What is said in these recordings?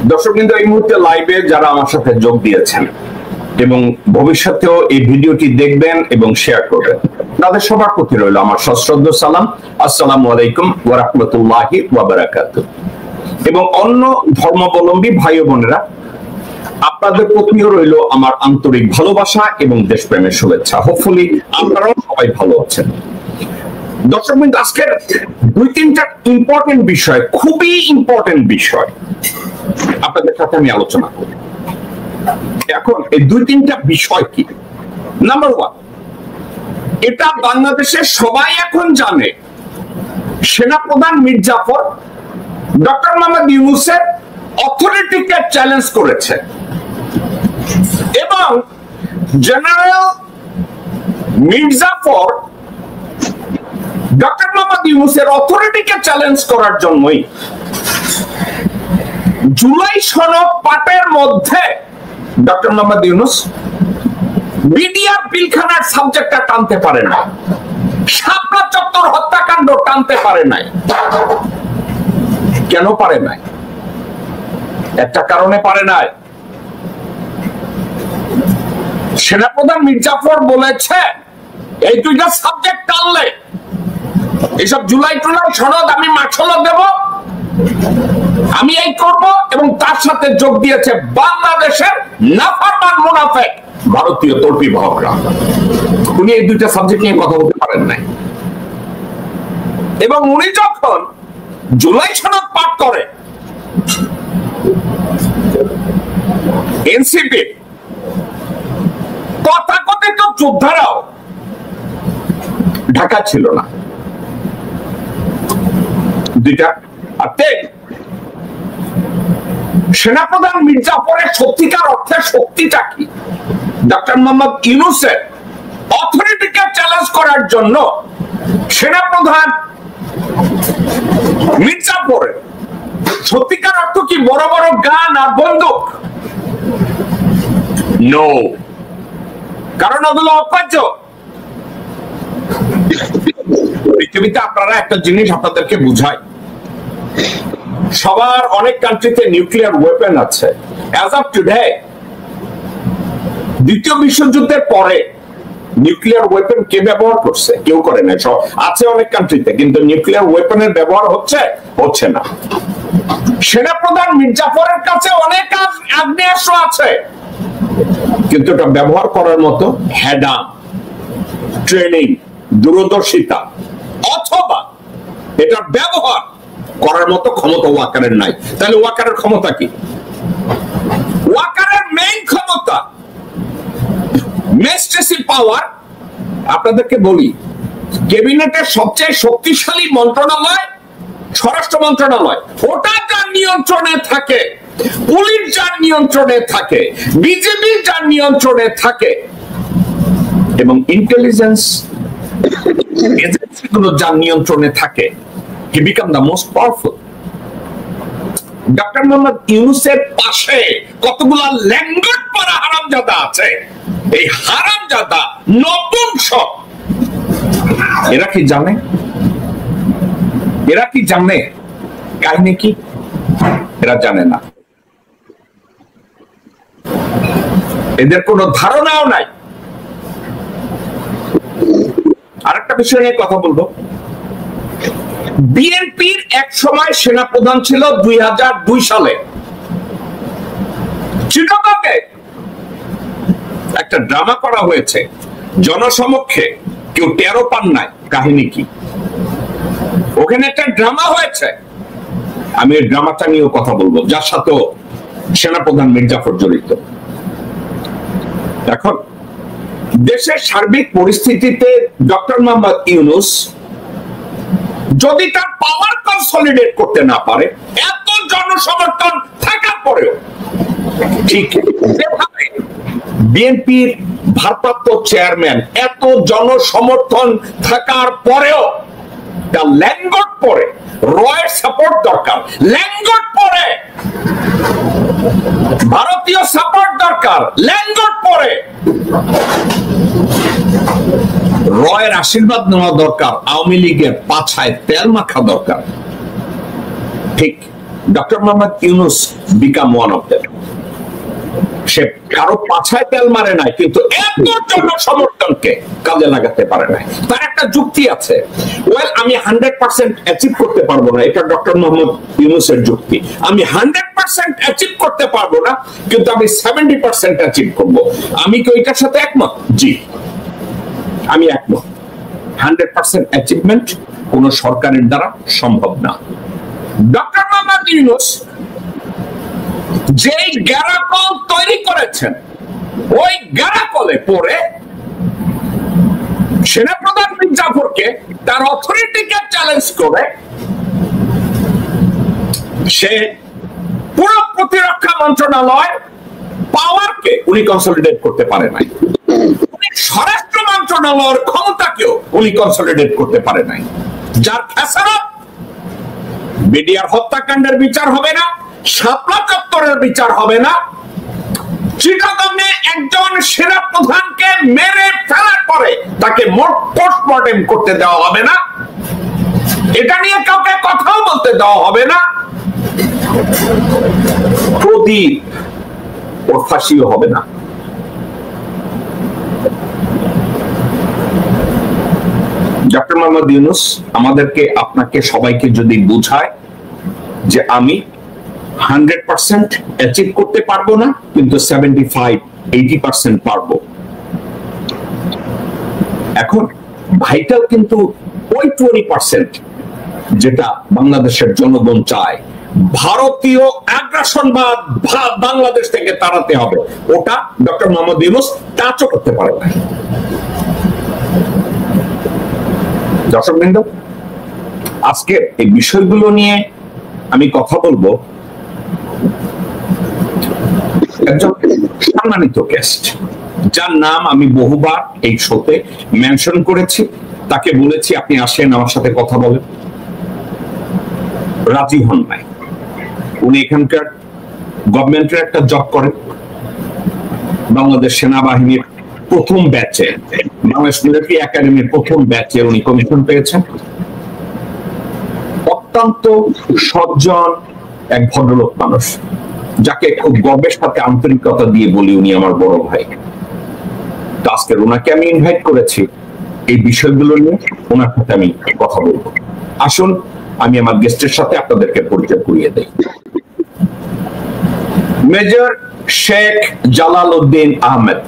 দর্শক কিন্তু এই মুহূর্তে লাইভে যারা আমার সাথে যোগ দিয়েছেন এবং ভবিষ্যতেও এই ভিডিওটি দেখবেন এবং শেয়ার করবেন, তাদের সবার প্রতি রইল আমার সশ্রদ্ধ সালাম। আসসালামু আলাইকুম ওয়া রাহমাতুল্লাহি ওয়া বারাকাতুহু। এবং অন্য ধর্মাবলম্বী ভাই ও বোনেরা, আপনাদের প্রতিও রইল আমার আন্তরিক ভালোবাসা এবং দেশপ্রেমের শুভেচ্ছা। হোপফুলি আপনারাও সবাই ভালো আছেন। দর্শক বিন্দু, আজকের দুই তিনটা ইম্পর্টেন্ট বিষয়, খুবই ইম্পর্টেন্ট বিষয় আপনাদের সাথে আমি আলোচনা করি। এখন এই দুই তিনটা বিষয় কি? নাম্বার ওয়ান, এটা বাংলাদেশের সবাই এখন জানে, সেনাপ্রধান মীর জাফর ডক্টর মোহাম্মদ ইউনূসের অথরিটিকে চ্যালেঞ্জ করেছে এবং জেনারেল মীর জাফর ডক্টর মোহাম্মদ ইউনূসের অথরিটিকে চ্যালেঞ্জ করার জন্যই জুলাই সনদ পাঠের মধ্যে ডক্টর মোহাম্মদ ইউনূস বিডিআর পিলখানার সাবজেক্টটা টানতে পারে না, শাপলা চত্বর হত্যাকাণ্ড টানতে পারে নাই। কেন পারে নাই? একটা কারণে পারে নাই। সেনাপ্রধান মীর জাফর বলেছে এই দুইটা সাবজেক্ট টানলে এইসব জুলাই টুলাই সনদ আমি মাঠলো দেব, আমি এই করব, এবং তার সাথে যোগ দিয়েছে বাংলাদেশের নাফরমান মুনাফেক ভারতীয় তর্পি বাহকরা। উনি এই দুইটা সাবজেক্ট নিয়ে কথা বলতে পারেন নাই। এবং উনি যখন জুলাই সনদ পাঠ করে, এনসিপি তথাকথিত যোদ্ধারাও ঢাকা ছিল না। দুইটা সেনাপ্রধান মীর জাফরের সত্যিকার অর্থে শক্তিটা কি? ডক্টর মোহাম্মদ ইউনূসের অথরিটিকে চ্যালেঞ্জ করার জন্য সেনাপ্রধান মীর জাফরের সত্যিকার অর্থ কি বড় বড় গান আর বন্দুক? নো, কারণ ওগুলো অপার্য। পৃথিবীতে আপনারা একটা জিনিস আপনাদেরকে বুঝাই, সবার অনেক কান্ট্রিতে নিউক্লিয়ার ওয়েপন আছে। অ্যাজ অফ টুডে, দ্বিতীয় বিশ্বযুদ্ধের পরে নিউক্লিয়ার ওয়েপন কে ব্যবহার করছে? কেউ করে না। সব আছে অনেক কান্ট্রিতে, কিন্তু নিউক্লিয়ার ওয়েপনের ব্যবহার হচ্ছে না। সেনাপ্রধান মীর জাফরের কাছে অনেক আগ্নেয়াস্ত্র আছে, কিন্তু এটা ব্যবহার করার মতো হ্যাডাম, ট্রেনিং, দূরদর্শিতা অথবা এটার ব্যবহার করার মতো ক্ষমতা ওয়াকারের নাই। তাহলে ওয়াকারের ক্ষমতা কি? ওয়াকারের মেইন ক্ষমতা, মেস্টেসি পাওয়ার। আপনাদেরকে বলি, ক্যাবিনেটের সবচেয়ে শক্তিশালী মন্ত্রণালয় স্বরাষ্ট্র মন্ত্রণালয়, ওটা যার নিয়ন্ত্রণে থাকে, পুলিশ যার নিয়ন্ত্রণে থাকে, বিজেপি যার নিয়ন্ত্রণে থাকে, এবং ইন্টেলিজেন্স এজেন্সিগুলো যার নিয়ন্ত্রণে থাকে, he become the most powerful. Doctor Mohammad ইউনূসের পাশে কতগুলা ল্যাঙ্গট পরা হারামজাদা আছে। এই হারামজাদা নপুংসক, এরা কি জানে? এরা কি জানে কাহিনী কি? এরা জানে না, এদের কোনো ধারণাও নাই। আরেকটা বিষয় নিয়ে কথা বলবো। বিএনপির এক সময় সেনাপ্রধান ছিল 2002 সালে। চিটাগংয়ে একটা ড্রামা করা হয়েছে জনসমক্ষে, কেউ টেরও পান নাই। কাহিনী কি? ওখানে একটা ড্রামা হয়েছে, আমি এই ড্রামাটা নিয়েও কথা বলবো, যার সাথে সেনাপ্রধান মীর জাফর জড়িত। এখন দেশের সার্বিক পরিস্থিতিতে ডক্টর মোহাম্মদ ইউনূস যদি তার পাওয়ার কনসলিডেট করতে না পারে, এত জনসমর্থন থাকার পরেও, ঠিক বিএনপির ভারপ্রাপ্ত চেয়ারম্যান এত জনসমর্থন থাকার পরেও তার ল্যাঙ্গট পরে, রয়ের সাপোর্ট দরকার, ল্যাঙ্গট পরে ভারতীয় সাপোর্ট দরকার, ল্যাঙ্গট পরে রয়ের আশীর্বাদ নেওয়া দরকার, আওয়ামী লীগের পাছায় তেল মাখা দরকার। ঠিক doctor Mohammad Yunus become one of them. সে কারো পাছায় তেল মারে নাই, কিন্তু এত জনসমর্থনকে কাজে লাগাতে পারে নাই। তার একটা যুক্তি আছে, ওয়েল আমি 100% অ্যাচিভ করতে পারবো না, এটা ডক্টর মোহাম্মদ ইউনূসের যুক্তি। আমি 100% অ্যাচিভ করতে পারবো না, কিন্তু আমি 70% অ্যাচিভ করব। আমি কি ওইটার সাথে একমত? জি, আমি একমত। 100% অ্যাচিভমেন্ট কোন সরকারের দ্বারা সম্ভব না। ডক্টর মোহাম্মদ ইউনূস যেই গ্যারাকল তৈরি করেছেন, ওই গ্যারাকলে পড়ে সেনাপ্রধান মীর জাফরকে তার অথরিটিকে চ্যালেঞ্জ করে সে পুরো প্রতিরক্ষা মন্ত্রণালয় পাওয়ারকে উনি কনসলিডেট করতে পারে নাই। স্বরাষ্ট্র মন্ত্রণালয়ের ক্ষমতাকেও উনি কনসলিডেট করতে পারে নাই। যার খেসারত বিডিআর হত্যাকাণ্ডের বিচার হবে না, শাপলা চত্বরের বিচার হবে না, চিটাগংয়ে একজন সেনা প্রধানকে মেরে ফেলার পরে তাকে পোস্টমর্টেম করতে দেওয়া হবে না, এটা নিয়ে কাউকে কথাও বলতে দেওয়া হবে না, প্রদীপ ওর ফাঁসিও হবে না। ডক্টর মোহাম্মদ ইউনূস আমাদেরকে, আপনাকে, সবাইকে যদি বুঝায় যে আমি 100% অ্যাচিভ করতে পারবো না, কিন্তু 75-80% পারবো। এখন ভাইটাল কিন্তু ওই 20% যেটা বাংলাদেশের জনগণ চায়, ভারতীয় আগ্রাসনবাদ বাংলাদেশ থেকে তাড়াতে হবে, ওটা ডক্টর মোহাম্মদ ইউনূস টাচও করতে পারে না। দর্শকবৃন্দ, আজকে এই বিষয়গুলো নিয়ে আমি কথা বলবো একজন সম্মানিত গেস্ট, যার নাম আমি বহুবার এই শোতে মেনশন করেছি। তাকে বলেছি আপনি আসেন আমার সাথে কথা বলেন, রাজি হন নাই। উনি এখানকার গভর্নমেন্টের একটা জব করেন, বাংলাদেশ সেনাবাহিনীর প্রথম ব্যাচে, বাংলাদেশ মিলিটারি একাডেমির প্রথম ব্যাচে উনি কমিশন পেয়েছেন। অত্যন্ত সজ্জন এক ভদ্রলোক মানুষ, যাকে খুব গর্বের সাথে আন্তরিকতা দিয়ে বলি উনি আমার বড় ভাই। আজকে ওনাকে আমি ইনভাইট করেছি এই বিষয়গুলো নিয়ে ওনার সাথে আমি কথা বলবো। আসুন আমি আমার গেস্টের সাথে আপনাদেরকে পরিচয় করিয়ে দেই। মেজর শেখ জালাল উদ্দিন আহমেদ,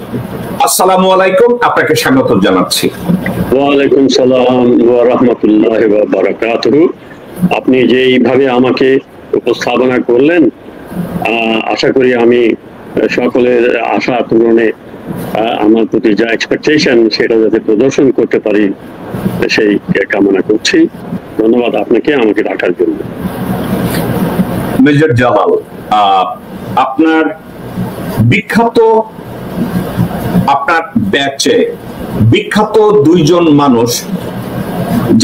আসসালামু আলাইকুম, আপনাকে স্বাগত জানাচ্ছি। ওয়ালাইকুম সালাম ওয়া রাহমাতুল্লাহি ওয়া বারাকাতুহু। আপনি যেইভাবে আমাকে উপস্থাপনা করলেন, আশা করি আমি সকলের আশা পূরণে আমার প্রতি যা এক্সপেকটেশন সেটা যাতে প্রদর্শন করতে পারি সেই কামনা করছি। ধন্যবাদ আপনাকে আমাকে ডাকার জন্য। মেজর জালাল, আপনার বিখ্যাত, আপনার ব্যাচে বিখ্যাত দুইজন মানুষ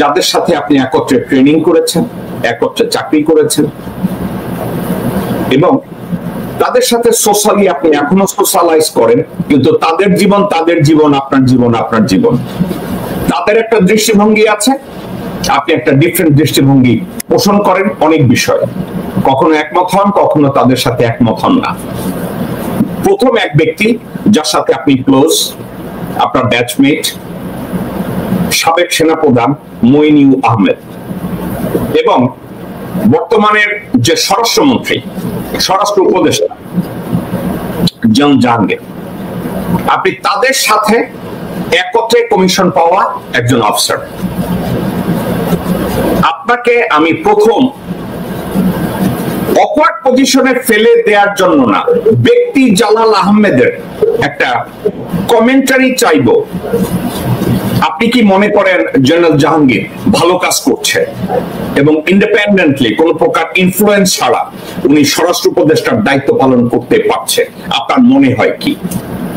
যাদের সাথে আপনি একত্রে ট্রেনিং করেছেন, একত্রে চাকরি করেছেন, এবং তাদের সাথে সোশ্যালি আপনি এখনো সোশ্যালাইজ করেন, কিন্তু তাদের জীবন তাদের জীবন, আপনার জীবন আপনার জীবন। তাদের একটা দৃষ্টিভঙ্গি আছে, আপনি একটা ডিফারেন্ট দৃষ্টিভঙ্গি পোষণ করেন অনেক বিষয়। কখনো একমত হন, কখনো তাদের সাথে একমত হন না। প্রথম এক ব্যক্তি যার সাথে আপনি ক্লোজ, আপনার ব্যাচমেট, সাবেক সেনাপ্রধান মইনুল আহমেদ, এবং বর্তমানের যে স্বরাষ্ট্রমন্ত্রী, স্বরাষ্ট্র উপদেষ্টা জন জাহাঙ্গীর, আপনি তাদের সাথে একত্রে কমিশন পাওয়া একজন অফিসার। আপনাকে আমি প্রথম অকওয়ার্ড পজিশনে ফেলে দেওয়ার জন্য না, ব্যক্তি জালাল আহমেদের একটা কমেন্টারি চাইবো। আপনি কি মনে করেন জেনারেল জাহাঙ্গীর ভালো কাজ করছে এবং ইন্ডিপেন্ডেন্টলি কোন প্রকার ইনফ্লুয়েন্স ছাড়া উনি স্বরাষ্ট্র উপদেষ্টার দায়িত্ব পালন করতে পারছে? আপনার মনে হয় কি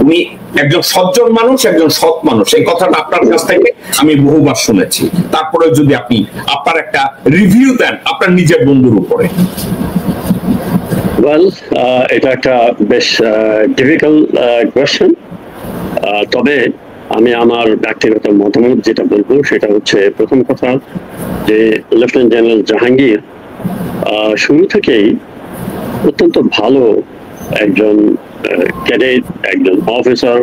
উনি একজন সজ্জন মানুষ, একজন সৎ মানুষ? এই কথাটা আপনার কাছ থেকে আমি বহুবার শুনেছি। তারপরে যদি আপনি আপনার একটা রিভিউ দেন আপনার নিজের বন্ধুর উপরে। ওয়েল, এটা একটা বেশ ডিফিকাল্ট কোয়েশ্চেন, তবে আমি আমার ব্যক্তিগত মতামত যেটা বলবো সেটা হচ্ছে, প্রথম কথা যে লেফটেন্যান্ট জেনারেল জাহাঙ্গীর শুরু থেকেই অত্যন্ত ভালো একজন ক্যাডেট, একজন অফিসার,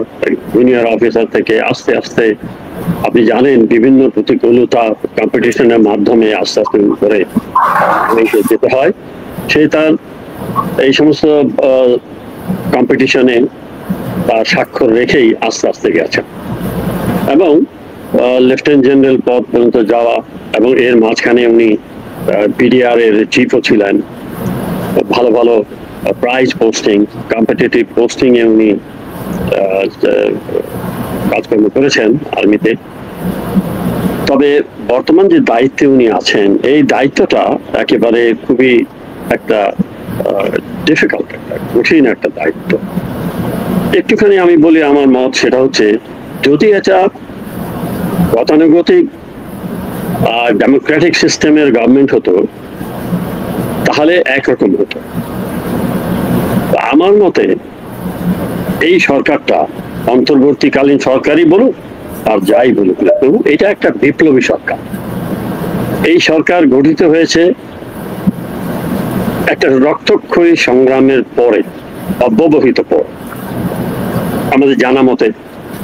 জুনিয়র অফিসার থেকে আস্তে আস্তে আপনি জানেন বিভিন্ন প্রতিকূলতা কম্পিটিশনের মাধ্যমে আস্তে আস্তে করে যেতে হয়। সে তার এই সমস্ত কম্পিটিশনে তার স্বাক্ষর রেখেই আস্তে আস্তে গেছে এবং লেফটেন্যান্ট জেনারেল পদ পর্যন্ত যাওয়া, এবং এর মাঝখানে উনি পিডিআর এর চিফও ছিলেন। ভালো ভালো প্রাইজ পোস্টিং, কম্পিটিটিভ পোস্টিং এ উনি কাজকর্ম করেছেন আর্মিতে। তবে বর্তমান যে দায়িত্বে উনি আছেন, এই দায়িত্বটা একেবারে খুবই একটা ডিফিকাল্ট, একটা কঠিন একটা দায়িত্ব। একটুখানি আমি বলি আমার মত, সেটা হচ্ছে যদি এটা গতানুগতিক ডেমোক্রেটিক সিস্টেমের গভর্নমেন্ট হতো তাহলে একরকম হতো। আমার মতে এই সরকারটা অন্তর্বর্তীকালীন সরকারই বলুক আর যাই বলুক, এটা একটা বিপ্লবী সরকার। এই সরকার গঠিত হয়েছে একটা রক্তক্ষয়ী সংগ্রামের পরে, অব্যবহিত পর। আমাদের জানা মতে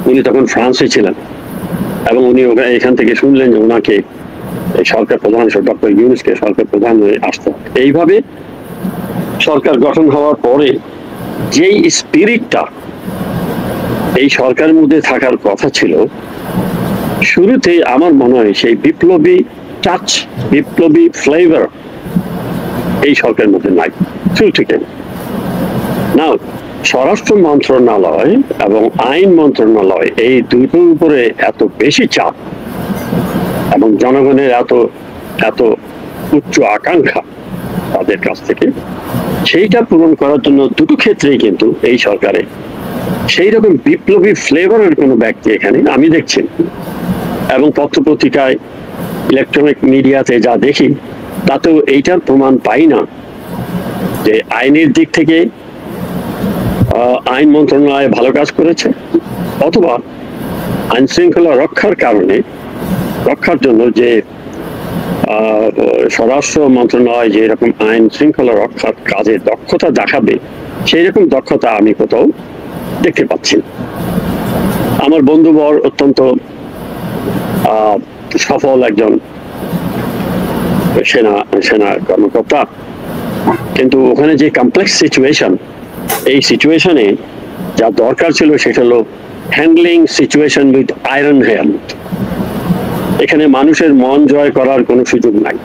উনি তখন ফ্রান্সে ছিলেন এবং উনি এখান থেকে শুনলেন যে ওনাকে সরকার প্রধান, ডক্টর ইউনূসকে সরকার প্রধান হয়ে আসতে হবে। এইভাবে সরকার গঠন হওয়ার পরে যেই স্পিরিটটা এই সরকারের মধ্যে থাকার কথা ছিল, শুরুতে আমার মনে হয় সেই বিপ্লবী টাচ, বিপ্লবী ফ্লেভার এই সরকারের মধ্যে নাই শুরু থেকে। নাও স্বরাষ্ট্র মন্ত্রণালয় এবং আইন মন্ত্রণালয় এই দুটোর উপরে এত বেশি চাপ এবং জনগণের এত এত উচ্চ আকাঙ্ক্ষা তাদের কাছ থেকে, সেইটা পূরণ করার জন্য দুটো ক্ষেত্রেই কিন্তু এই সরকারে সেই রকম বিপ্লবী ফ্লেভারের কোনো ব্যক্তি এখানে আমি দেখছি। এবং পত্রপত্রিকায়, ইলেকট্রনিক মিডিয়াতে যা দেখি তাতেও এইটার প্রমাণ পাই না যে আইনের দিক থেকে আইন মন্ত্রণালয় ভালো কাজ করেছে, অথবা আইন শৃঙ্খলা রক্ষার জন্য যে স্বরাষ্ট্র মন্ত্রণালয় যে এরকম আইন শৃঙ্খলা রক্ষার কাজে দক্ষতা দেখাবে, সেই রকম দক্ষতা আমি কোথাও দেখতে পাচ্ছি না। আমার বন্ধুবর অত্যন্ত সফল একজন সেনা কর্মকর্তা, কিন্তু ওখানে যে কমপ্লেক্স সিচুয়েশন, এই সিচুয়েশনে যা দরকার ছিল সেটা হলো handling situation with iron hand. এখানে মানুষের মন জয় করার কোনো সুযোগ নাই,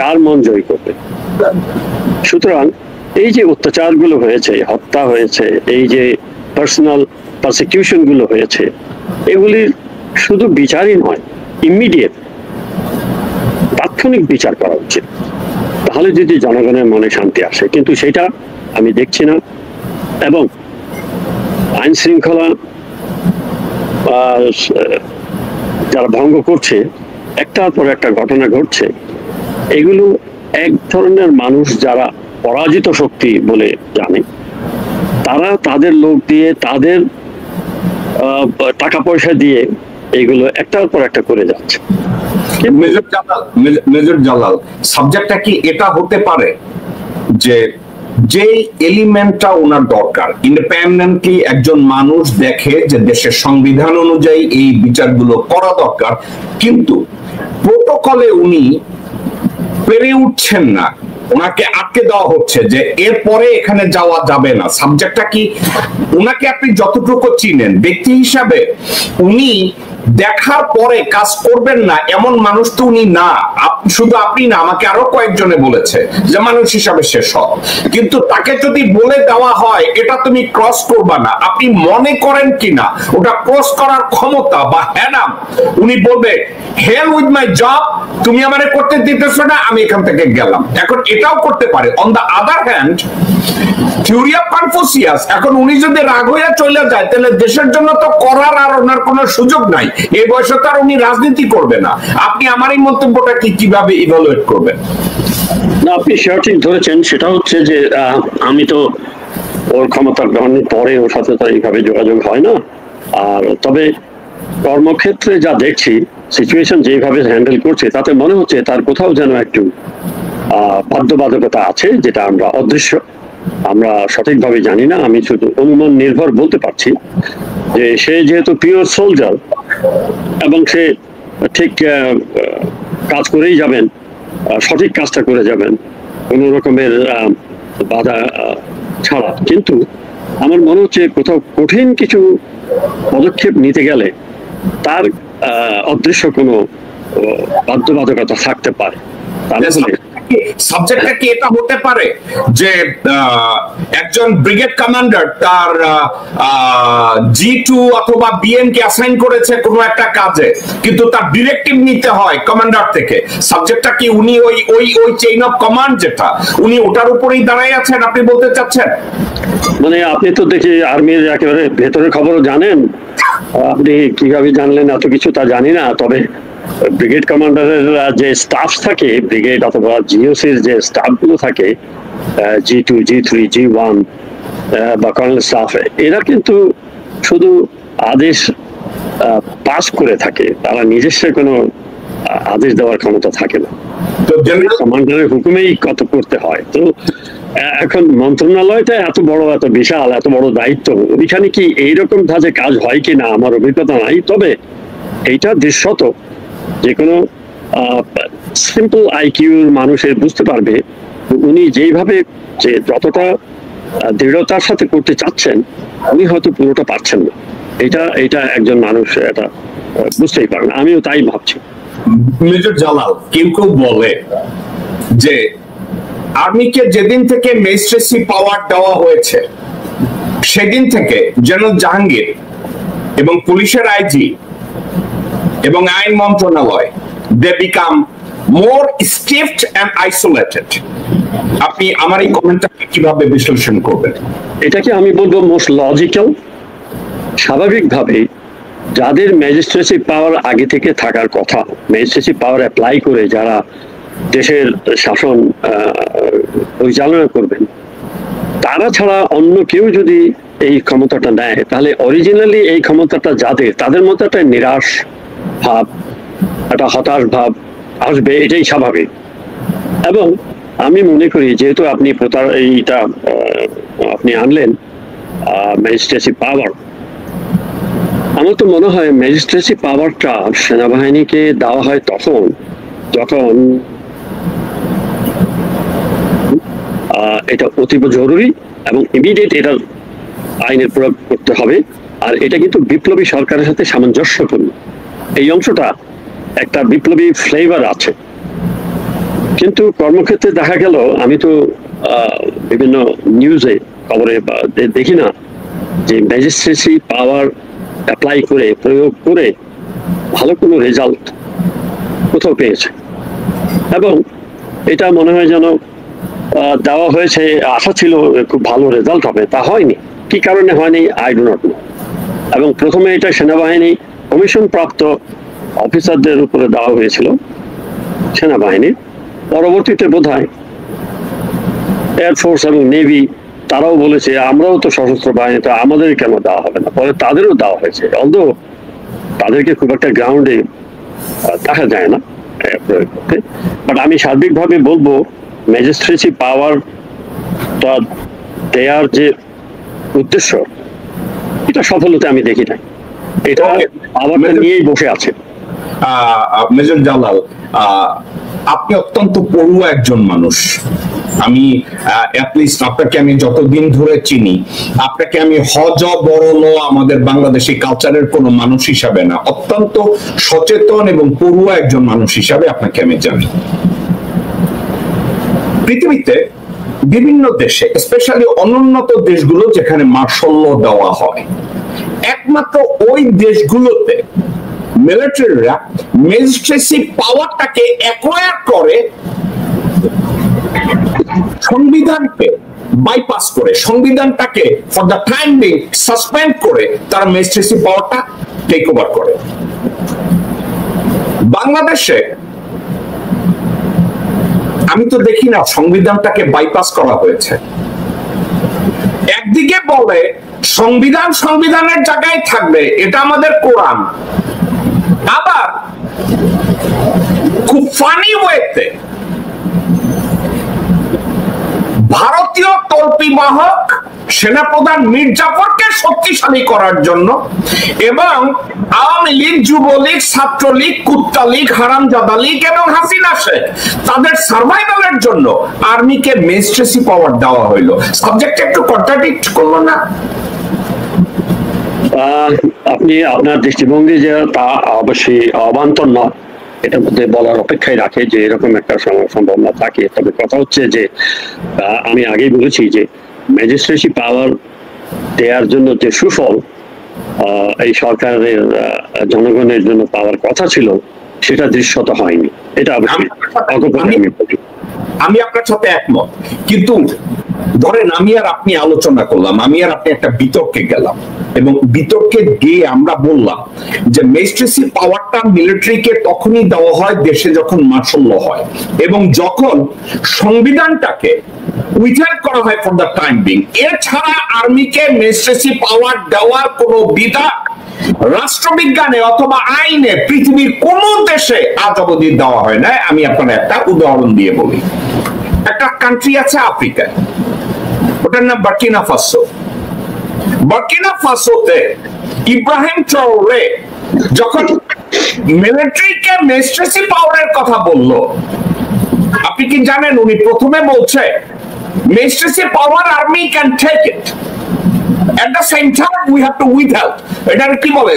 কার মন জয় করবে। সুতরাং এই যে অত্যাচারগুলো হয়েছে, হত্যা হয়েছে, এই যে পার্সোনাল প্রসিকিউশন গুলো হয়েছে, এগুলির শুধু বিচারই নয়, ইমিডিয়েট তাৎক্ষণিক বিচার করা উচিত, তাহলে যদি জনগণের মনে শান্তি আসে। কিন্তু সেটা আমি দেখছি না। এবং আইন শৃঙ্খলা যারা ভঙ্গ করছে, একটার পর একটা ঘটনা ঘটছে, এগুলো এক ধরনের মানুষ যারা পরাজিত শক্তি বলে জানে, তারা তাদের লোক দিয়ে, তাদের টাকা পয়সা দিয়ে এইগুলো একটার পর একটা করে যাচ্ছে। মেজর জালাল, সাবজেক্টটা কি এটা হতে পারে যে যে এলিমেন্টটা ওনার দরকার, ইন্ডিপেন্ডেন্টলি একজন মানুষ দেখে যে দেশের সংবিধান অনুযায়ী এই বিচারগুলো করা দরকার, কিন্তু প্রোটোকলে উনি পেরে উঠছেন না, ওনাকে আটকে দেওয়া হচ্ছে যে এরপরে এখানে যাওয়া যাবে না। সাবজেক্টটা কি, ওনাকে আপনি যতটুকু চিনেন ব্যক্তি হিসাবে, উনি দেখার পরে কাজ করবেন না এমন মানুষ তো উনি না। শুধু আপনি না, আমাকে আরো কয়েকজনে বলেছে যে মানুষ হিসাবে সে সৎ, কিন্তু তাকে যদি বলে দেওয়া হয় এটা তুমি ক্রস করবা না, আপনি মনে করেন কিনা ওটা ক্রস করার ক্ষমতা বা হ্যাডাম, উনি বলবে হেল উইথ মাই জব, তুমি আমারে করতে দিতেছো না, আমি এখান থেকে গেলাম। এখন এটাও করতে পারে। On the other hand, theory of Confucius, এখন উনি যদি রাগ হইয়া চলে যায় তাহলে দেশের জন্য তো করার আর ওনার কোনো সুযোগ নাই। এই বয়সে তো আর উনি রাজনীতি করবে না। আপনি আমার এই মন্তব্যটা কিভাবে ইভালুয়েট করবেন? না, আপনি সঠিক ধরেছেন। সেটা হচ্ছে যে আমি তো ওর ক্ষমতা গ্রহণের পরে ওর সাথে তো এইভাবে যোগাযোগ হয় না। আর তবে কর্মক্ষেত্রে যা দেখছি, সিচুয়েশন যেভাবে হ্যান্ডেল করছে, তাতে মনে হচ্ছে তার কোথাও যেন একটু বাধ্যবাধকতা আছে, যেটা আমরা অদৃশ্য, আমরা সঠিকভাবে জানি না। আমি শুধু অনুমান নির্ভর বলতে পারছি যে সে যেহেতু পিওর সোলজার এবং সে ঠিক কাজ করেই যাবেন, সঠিক কাজটা করে যাবেন কোন রকমের বাধা ছাড়া। কিন্তু আমার মনে হচ্ছে কোথাও কঠিন কিছু পদক্ষেপ নিতে গেলে তার অদৃশ্য কোনো বাধ্যবাধকতা থাকতে পারে। সাবজেক্টটা কি এটা হতে পারে যে একজন ব্রিগেড কমান্ডার তার G2 অথবা BM কে অ্যাসাইন করেছে কোনো একটা কাজে, কিন্তু তার ডিরেক্টিভ নিতে হয় কমান্ডার থেকে? সাবজেক্টটা কি উনি ওই চেইন অফ কমান্ড যেটা উনি ওটার উপরেই দাঁড়ায় আছেন, আপনি বলতে চাচ্ছেন? মানে আপনি তো দেখি আর্মির একেবারে ভেতরের খবরও জানেন, আপনি কিভাবে জানলেন এত কিছু তা জানি না। তবে ব্রিগেড কমান্ডারের যে স্টাফ থাকে, ব্রিগেড অথবা জিওসির যে স্টাফ গুলো থাকে, G2, G3, G1 বা কর্নেল স্টাফ, এরা কিন্তু শুধু আদেশ পাস করে থাকে, তারা নিজস্ব কোনো আদেশ দেওয়ার ক্ষমতা থাকে না। তো কমান্ডারের হুকুমেই কত করতে হয়। তো এখন মন্ত্রণালয়টা এত বড়, এত বিশাল, এত বড় দায়িত্ব, ওইখানে কি এইরকম ধাঁচে কাজ হয় কিনা আমার অভিজ্ঞতা নাই। তবে এইটা দৃশ্যত যে কোনো সিম্পল আইকিউর মানুষের বুঝতে পারবে উনি যেইভাবে যে যতটা দৃঢ়তার সাথে করতে চাচ্ছেন উনি হয়তো পুরোটা পারছেন না। এটা একজন মানুষ এটা বুঝতেই পারে না, আমিও তাই ভাবছি। মেজর জালাল, কেউ বলে যে আর্মিকে যেদিন থেকে ম্যাজিস্ট্রেসি পাওয়ার দেওয়া হয়েছে সেদিন থেকে জেনারেল জাহাঙ্গীর এবং পুলিশের আইজি এবং আইন মন্ত্রণালয় they become more stiff and isolated. আপনি আমার এই কমেন্টটাকে কিভাবে বিশ্লেষণ করবেন? এটাকে আমি বলবো মোস্ট লজিক্যাল। স্বাভাবিকভাবে যাদের ম্যাজিস্ট্রেসি পাওয়ার আগে থেকে থাকার কথা, ম্যাজিস্ট্রেসি পাওয়ার অ্যাপ্লাই করে যারা দেশের শাসন পরিচালনা করবেন, তারা ছাড়া অন্য কেউ যদি এই ক্ষমতাটা নেয় তাহলে অরিজিনালি এই ক্ষমতাটা যাদের, তাদের মধ্যে একটা নিরাশ ভাব, একটা হতাশ ভাব আসবে, এটাই স্বাভাবিক। এবং আমি মনে করি যেহেতু আপনি এইটা আপনি আনলেন ম্যাজিস্ট্রেসি পাওয়ার, আমার তো মনে হয় ম্যাজিস্ট্রেসি পাওয়ারটা সেনাবাহিনীকে দেওয়া হয় তখন যখন এটা অতীব জরুরি এবং ইমিডিয়েট এটা আইনের প্রয়োগ করতে হবে। আর এটা কিন্তু বিপ্লবী সরকারের সাথে সামঞ্জস্যপূর্ণ, এই অংশটা একটা বিপ্লবী ফ্লেভার আছে। কিন্তু কর্মক্ষেত্রে দেখা গেল, আমি তো বিভিন্ন নিউজে খবরে দেখি না যে ম্যাজিস্ট্রেসি পাওয়ার অ্যাপ্লাই করে প্রয়োগ করে ভালো কোনো রেজাল্ট কোথাও পেয়েছে। এবং এটা মনে হয় যেন দেওয়া হয়েছে, আশা ছিল খুব ভালো রেজাল্ট হবে, তা হয়নি। কি কারণে হয়নি আই ডু নট নো। এবং প্রথমে এটা সেনাবাহিনী কমিশন প্রাপ্ত অফিসারদের উপরে দেওয়া হয়েছিল সেনাবাহিনী, পরবর্তীতে বোধহয় এয়ারফোর্স এবং নেভি তারাও বলেছে আমরাও তো সশস্ত্র বাহিনী, তো আমাদের কেন দেওয়া হবে না, পরে তাদেরও দেওয়া হয়েছে। অলদো তাদেরকে খুব একটা গ্রাউন্ডে দেখা যায় না প্রয়োগ করতে। বাট আমি সার্বিকভাবে বলবো ম্যাজিস্ট্রেসি পাওয়ারটা দেওয়ার যে উদ্দেশ্য, এটা সফলতা আমি দেখি নাই, এটা পাওয়ারটা নিয়েই বসে আছে। মেজর জালাল, আপনি অত্যন্ত পড়ুয়া একজন মানুষ। আমি অ্যাটলিস্ট আপনাকে আমি যতদিন ধরে চিনি, আপনাকে আমি হজ বরল আমাদের বাংলাদেশি কালচারের কোনো মানুষ হিসাবে না, অত্যন্ত সচেতন এবং পড়ুয়া একজন মানুষ হিসাবে আপনাকে আমি জানি। পৃথিবীতে বিভিন্ন দেশে, স্পেশালি অনুন্নত দেশগুলো যেখানে মার্শাল ল দেওয়া হয়, একমাত্র ওই দেশগুলোতে মিলিটারিরা ম্যাজিস্ট্রেসি পাওয়ারটাকে অ্যাকোয়ার করে সংবিধানকে বাইপাস করে, সংবিধানটাকে for the time being suspend করে তারা ম্যাজিস্ট্রেসি পাওয়ারটা টেক ওভার করে। বাংলাদেশে আমি তো দেখি না সংবিধানটাকে বাইপাস করা হয়েছে। একদিকে বলে সংবিধান সংবিধানের জায়গায় থাকবে, এটা আমাদের কোরআন, আবার খুব ফানি ওয়েতে ভারতীয় তল্পিবাহক সেনাপ্রধান মীর জাফরকে শক্তিশালী করার জন্য এবং আওয়ামী লীগ, যুবলীগ, ছাত্রলীগ, কুত্তা লীগ, হারামজাদা লীগ এবং হাসিনা শেখ তাদের সার্ভাইভালের জন্য আর্মিকে ম্যাজিস্ট্রেসি পাওয়ার দেওয়া হইল। সাবজেক্ট একটু কন্ট্রাডিক্ট করলো না? আপনি আপনার দৃষ্টিভঙ্গি যে তা অবশ্যই অবান্তর নয়, এটার মধ্যে বলার অপেক্ষায় রাখে যে এরকম একটা সম্ভাবনা থাকে। তবে কথা হচ্ছে যে আমি আগেই বলেছি যে ম্যাজিস্ট্রেসি পাওয়ার দেওয়ার জন্য যে সুফল এই সরকারের জনগণের জন্য পাওয়ার কথা ছিল সেটা দৃশ্যত হয়নি। এটা অবশ্যই আমি আপনার সাথে একমত, কিন্তু ধরেন আমি আর আপনি আলোচনা করলাম, আমি আর আপনি একটা বিতর্কে গেলাম এবং বিতর্কে গিয়ে আমরা বললাম যে ম্যাজিস্ট্রেসি পাওয়ারটা মিলিটারিকে তখনই দেওয়া হয় দেশে যখন মার্শাল ল হয় এবং যখন সংবিধানটাকে উইথহ্যাল্ড করা হয় ফর দ্য টাইম বিং। এছাড়া আর্মিকে ম্যাজিস্ট্রেসি পাওয়ার দেওয়ার কোন বিধান রাষ্ট্রবিজ্ঞানে অথবা আইনে পৃথিবীর কোন দেশে আজ অবধি দেওয়া হয় না। আমি আপনার একটা উদাহরণ দিয়ে বলি। একটা কান্ট্রি আছে আফ্রিকায়, ওটার নাম বার্কিনা ফাসো। বার্কিনা ফাসোতে ইব্রাহিম ট্রাওরে যখন মিলিটারিকে ম্যাজিস্ট্রেসি পাওয়ারের কথা বলল, আপনি কি জানেন উনি প্রথমে বলছে magistracy power army can take it, at the same time we have to withhold। এটার কি বলে,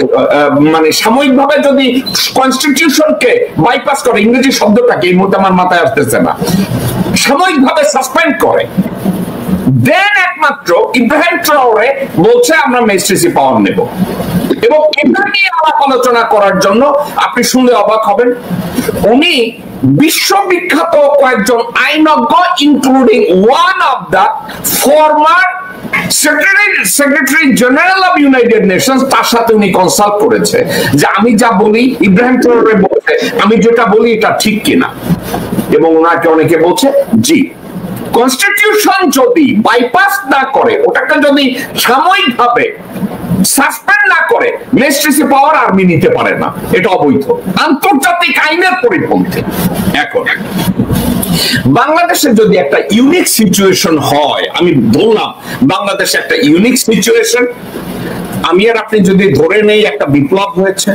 মানে সাময়িকভাবে যদি কনস্টিটিউশনকে বাইপাস করে, ইংরেজি শব্দটাকে এই মুহূর্তে আমার মাথায় আসতেছে না, সাময়িকভাবে সাসপেন্ড করে, দেন একমাত্র ইব্রাহিম ট্রাওরে বলছে আমরা ম্যাজিস্ট্রেসি পাওয়ার নেব। এবং এটা নিয়ে আলাপ আলোচনা করার জন্য আপনি শুনলে অবাক হবেন, উনি বিশ্ববিখ্যাত কয়েকজন আইনজ্ঞ including one of the former secretary general of United Nations, তার সাথে উনি কনসাল্ট করেছে যে আমি যা বলি, ইব্রাহিম ট্রাওরে বলছে আমি যেটা বলি এটা ঠিক কিনা, এবং ওনাকে অনেকে বলছে জি, কনস্টিটিউশন যদি বাইপাস না করে, ওটাকে যদি সাময়িকভাবে সাসপেন্ড না করে, ম্যাজিস্ট্রেসি পাওয়ার আর্মি নিতে পারে না, এটা অবৈধ, আন্তর্জাতিক আইনের পরিপন্থী। এখন বাংলাদেশে যদি একটা ইউনিক সিচুয়েশন হয়, আমি বললাম বাংলাদেশে একটা ইউনিক সিচুয়েশন, আমি আর আপনি যদি ধরে নেই একটা বিপ্লব হয়েছে,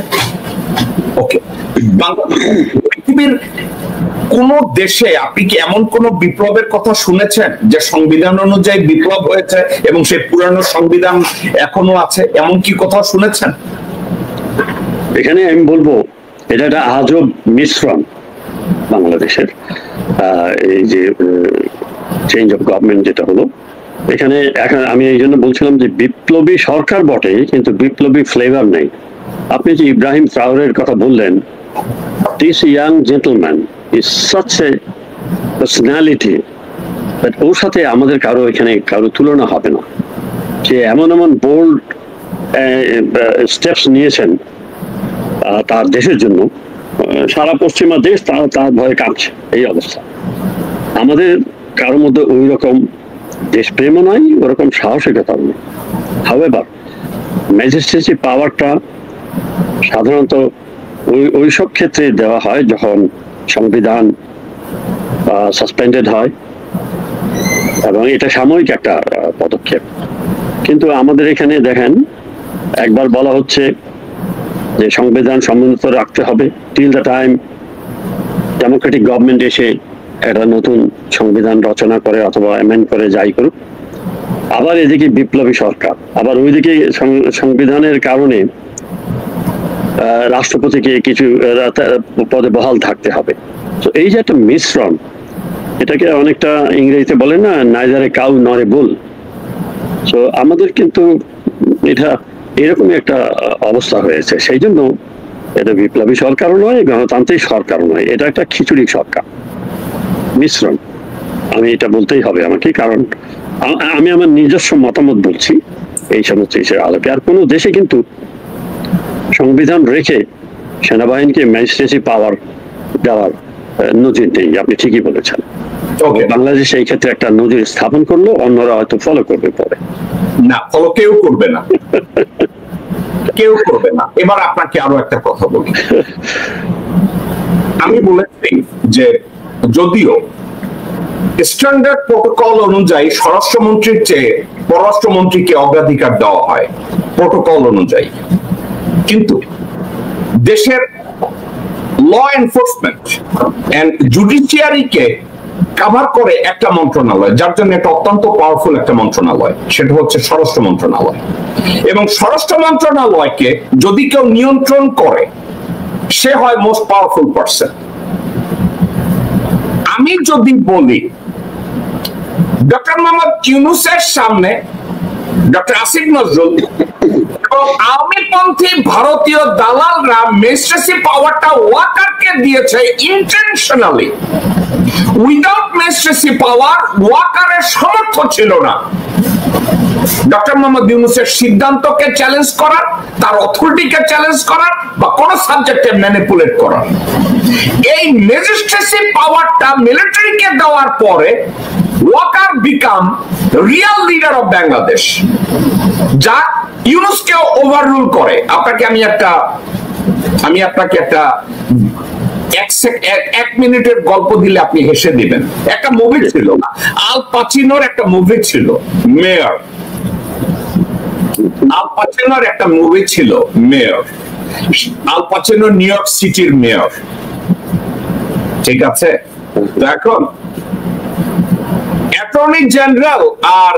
ওকে, পৃথিবীর কোন দেশে আপনি কি এমন কোন বিপ্লবের কথা শুনেছেন যে সংবিধান অনুযায়ী বিপ্লব হয়েছে এবং সেই পুরানো সংবিধান এখনো আছে, এমন কি কথা শুনেছেন? এখানে আমি বলবো এটা একটা আজব মিশ্রণ বাংলাদেশের, এই যে চেঞ্জ অফ গভর্নমেন্ট যেটা হলো এখানে। এখন আমি এই জন্য বলছিলাম যে বিপ্লবী সরকার বটে, কিন্তু বিপ্লবী ফ্লেভার নেই। আপনি যে ইব্রাহিম ট্রাওরের কথা বললেন, this young gentleman is such a personality that ওর সাথে আমাদের কারো এখানে কারো তুলনা হবে না। যে এমন এমন বোল্ড স্টেপস নিয়েছেন তার দেশের জন্য, সারা পশ্চিমা দেশ তার ভয়ে কাঁপছে এই অবস্থা। আমাদের কারোর মধ্যে ওই রকম দেশপ্রেমও নাই, ওরকম সাহসিকতাও নেই। হাউএভার ম্যাজিস্ট্রেসি পাওয়ারটা সাধারণত ওই সব ক্ষেত্রে দেওয়া হয় যখন সংবিধান সাসপেন্ডেড হয়, এবং এটা সাময়িক একটা পদক্ষেপ। কিন্তু আমাদের এখানে দেখেন, একবার বলা হচ্ছে যে সংবিধান সম্মানিত রাখতে হবে till the time Democratic government এসে একটা নতুন সংবিধান রচনা করে অথবা অ্যামেন্ড করে যাই করুক। আবার এদিকে বিপ্লবী সরকার, আবার ওইদিকে সংবিধানের কারণে রাষ্ট্রপতিকে কিছু পদে বহাল থাকতে হবে। তো এই যে একটা মিশ্রণ, এটাকে অনেকটা ইংরেজিতে বলে না, নাইদার এ কাউ নর এ বুল। তো আমাদের কিন্তু এটা এরকমই একটা অবস্থা হয়েছে। সেই জন্য এটা বিপ্লবী সরকারও নয়, গণতান্ত্রিক সরকারও নয়, এটা একটা খিচুড়ি সরকার, মিশ্রণ। আমি এটা বলতেই হবে আমাকে, কারণ আমি আমার নিজস্ব মতামত বলছি এই সমস্ত বিষয়ের আলোকে। আর কোনো দেশে কিন্তু সংবিধান রেখে সেনাবাহিনীকে ম্যাজিস্ট্রেসি পাওয়ার দেওয়ার নজির নেই। আপনি ঠিকই বলেছেন। বাংলাদেশ এই ক্ষেত্রে একটা নজির স্থাপন করলো, অন্যরা হয়তো ফলো করবে পরে। না, ফলো কেউ করবে না, কেউ করবে না। এবার আপনাকে আরো একটা কথা বলি। আমি বলেছি যে যদিও স্ট্যান্ডার্ড প্রোটোকল অনুযায়ী স্বরাষ্ট্রমন্ত্রীর চেয়ে পররাষ্ট্রমন্ত্রীকে অগ্রাধিকার দেওয়া হয় প্রোটোকল অনুযায়ী, কিন্তু দেশের ল এনফোর্সমেন্ট এন্ড জুডিশিয়ারিকে কভার করে একটা মন্ত্রণালয়, যার জন্য এটা অত্যন্ত পাওয়ারফুল একটা মন্ত্রণালয়, সেটা হচ্ছে স্বরাষ্ট্র মন্ত্রণালয়। এবং স্বরাষ্ট্র মন্ত্রণালয়কে যদি কেউ নিয়ন্ত্রণ করে সে হয় মোস্ট পাওয়ারফুল পারসন। আমি যদি বলি ডক্টর মোহাম্মদ ইউনূসের সামনে ডক্টর আসিফ নজরুল এবং আওয়ামীপন্থী ভারতীয় দালালরা ম্যাজিস্ট্রেসি পাওয়ারটা ওয়াকারকে দিয়েছে ইন্টেনশনালি। উইদাউট ম্যাজিস্ট্রেসি পাওয়ার ওয়াকারের সামর্থ্য ছিল না ডক্টর মোহাম্মদ ইউনূসের সিদ্ধান্তকে চ্যালেঞ্জ করার, তার অথরিটিকে চ্যালেঞ্জ করার বা কোন সাবজেক্টে ম্যানিপুলেট করার। এই ম্যাজিস্ট্রেসি পাওয়ারটা মিলিটারিকে দেওয়ার পরে Waker become real leader of Bangladesh, যা ইউনূসকে ওভাররুল করে। আমি আপনাকে একটা 1 মিনিটের গল্প দিলে আপনি হেসে দিবেন। একটা মুভি ছিল, আল পাচিনোর একটা মুভি ছিল মেয়র। আল পাচিনোর একটা মুভি ছিল মেয়র। আল পাচিনো নিউ ইয়র্ক সিটির মেয়র, ঠিক আছে? তো এখন অ্যাটর্নি জেনারেল আর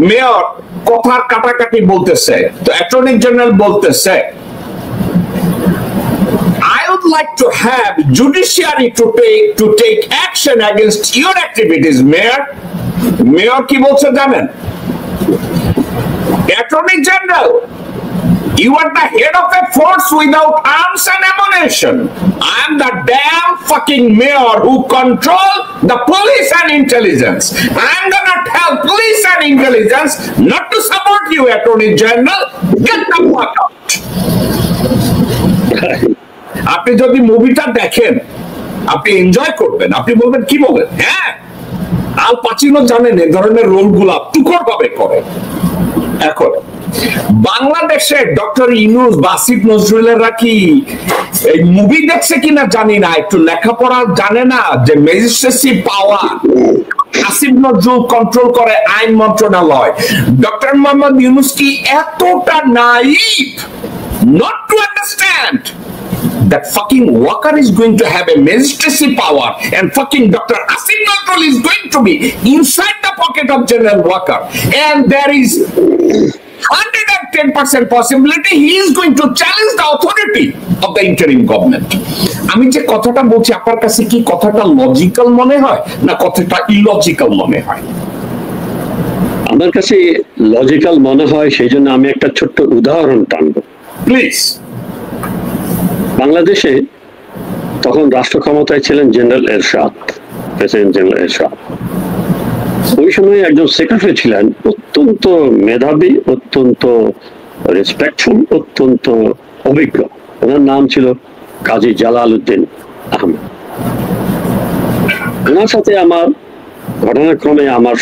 মেয়র কথার কাটাকাটি বলতেছে। তো অ্যাটর্নি জেনারেল বলতেছে, I would like to have judiciary to take action against your activities, Mayor. Mayor কি বলছে জানেন? Attorney General, you are the head of a force without arms and ammunition. I am the damn fucking mayor who control the police and intelligence. I am gonna tell police and intelligence not to support you, Attorney General. Get the fuck out. আপনি যদি মুভিটা দেখেন আপনি enjoy করবেন, আপনি বলবেন কি বলেন, হ্যাঁ আল পাচিনো জানেন এই ধরনের রোলগুলা তুখর ভাবে করে। এখন বাংলাদেশে ডক্টর ইউনূস বা আসিফ নজরুলেরা কি এই মুভি দেখছে কিনা জানি না, একটু লেখাপড়া জানে না যে ম্যাজিস্ট্রেসি পাওয়ার আসিফ নজরুল কন্ট্রোল করে আইন মন্ত্রণালয়। ডক্টর মোহাম্মদ ইউনূস কি এতটা naive not to understand that fucking Walker is going to have a magistracy power and fucking Dr. Asif Nazrul is going to be inside the pocket of General Walker, and there is 110% possibility he is going to challenge the authority of the interim government. আমি যে কথাটা বলছি আপনার কাছে কি কথাটা logical মনে হয় না কথাটা ইলজিক্যাল মনে হয়? আমার কাছে লজিক্যাল মনে হয়, সেই জন্য আমি একটা ছোট্ট উদাহরণ টানবো প্লিজ। বাংলাদেশে তখন রাষ্ট্র ক্ষমতায় ছিলেন জেনারেল এরশাদ, প্রেসিডেন্ট জেনারেল এরশাদ। ওই সময় একজন সেক্রেটারি ছিলেন অত্যন্ত মেধাবী, অত্যন্ত রেসপেক্টফুল, অত্যন্ত অভিজ্ঞ। ওনার নাম ছিল কাজী জালালউদ্দিন আহমেদ। ওনার সাথে আমার ঘটনাক্রমে আমার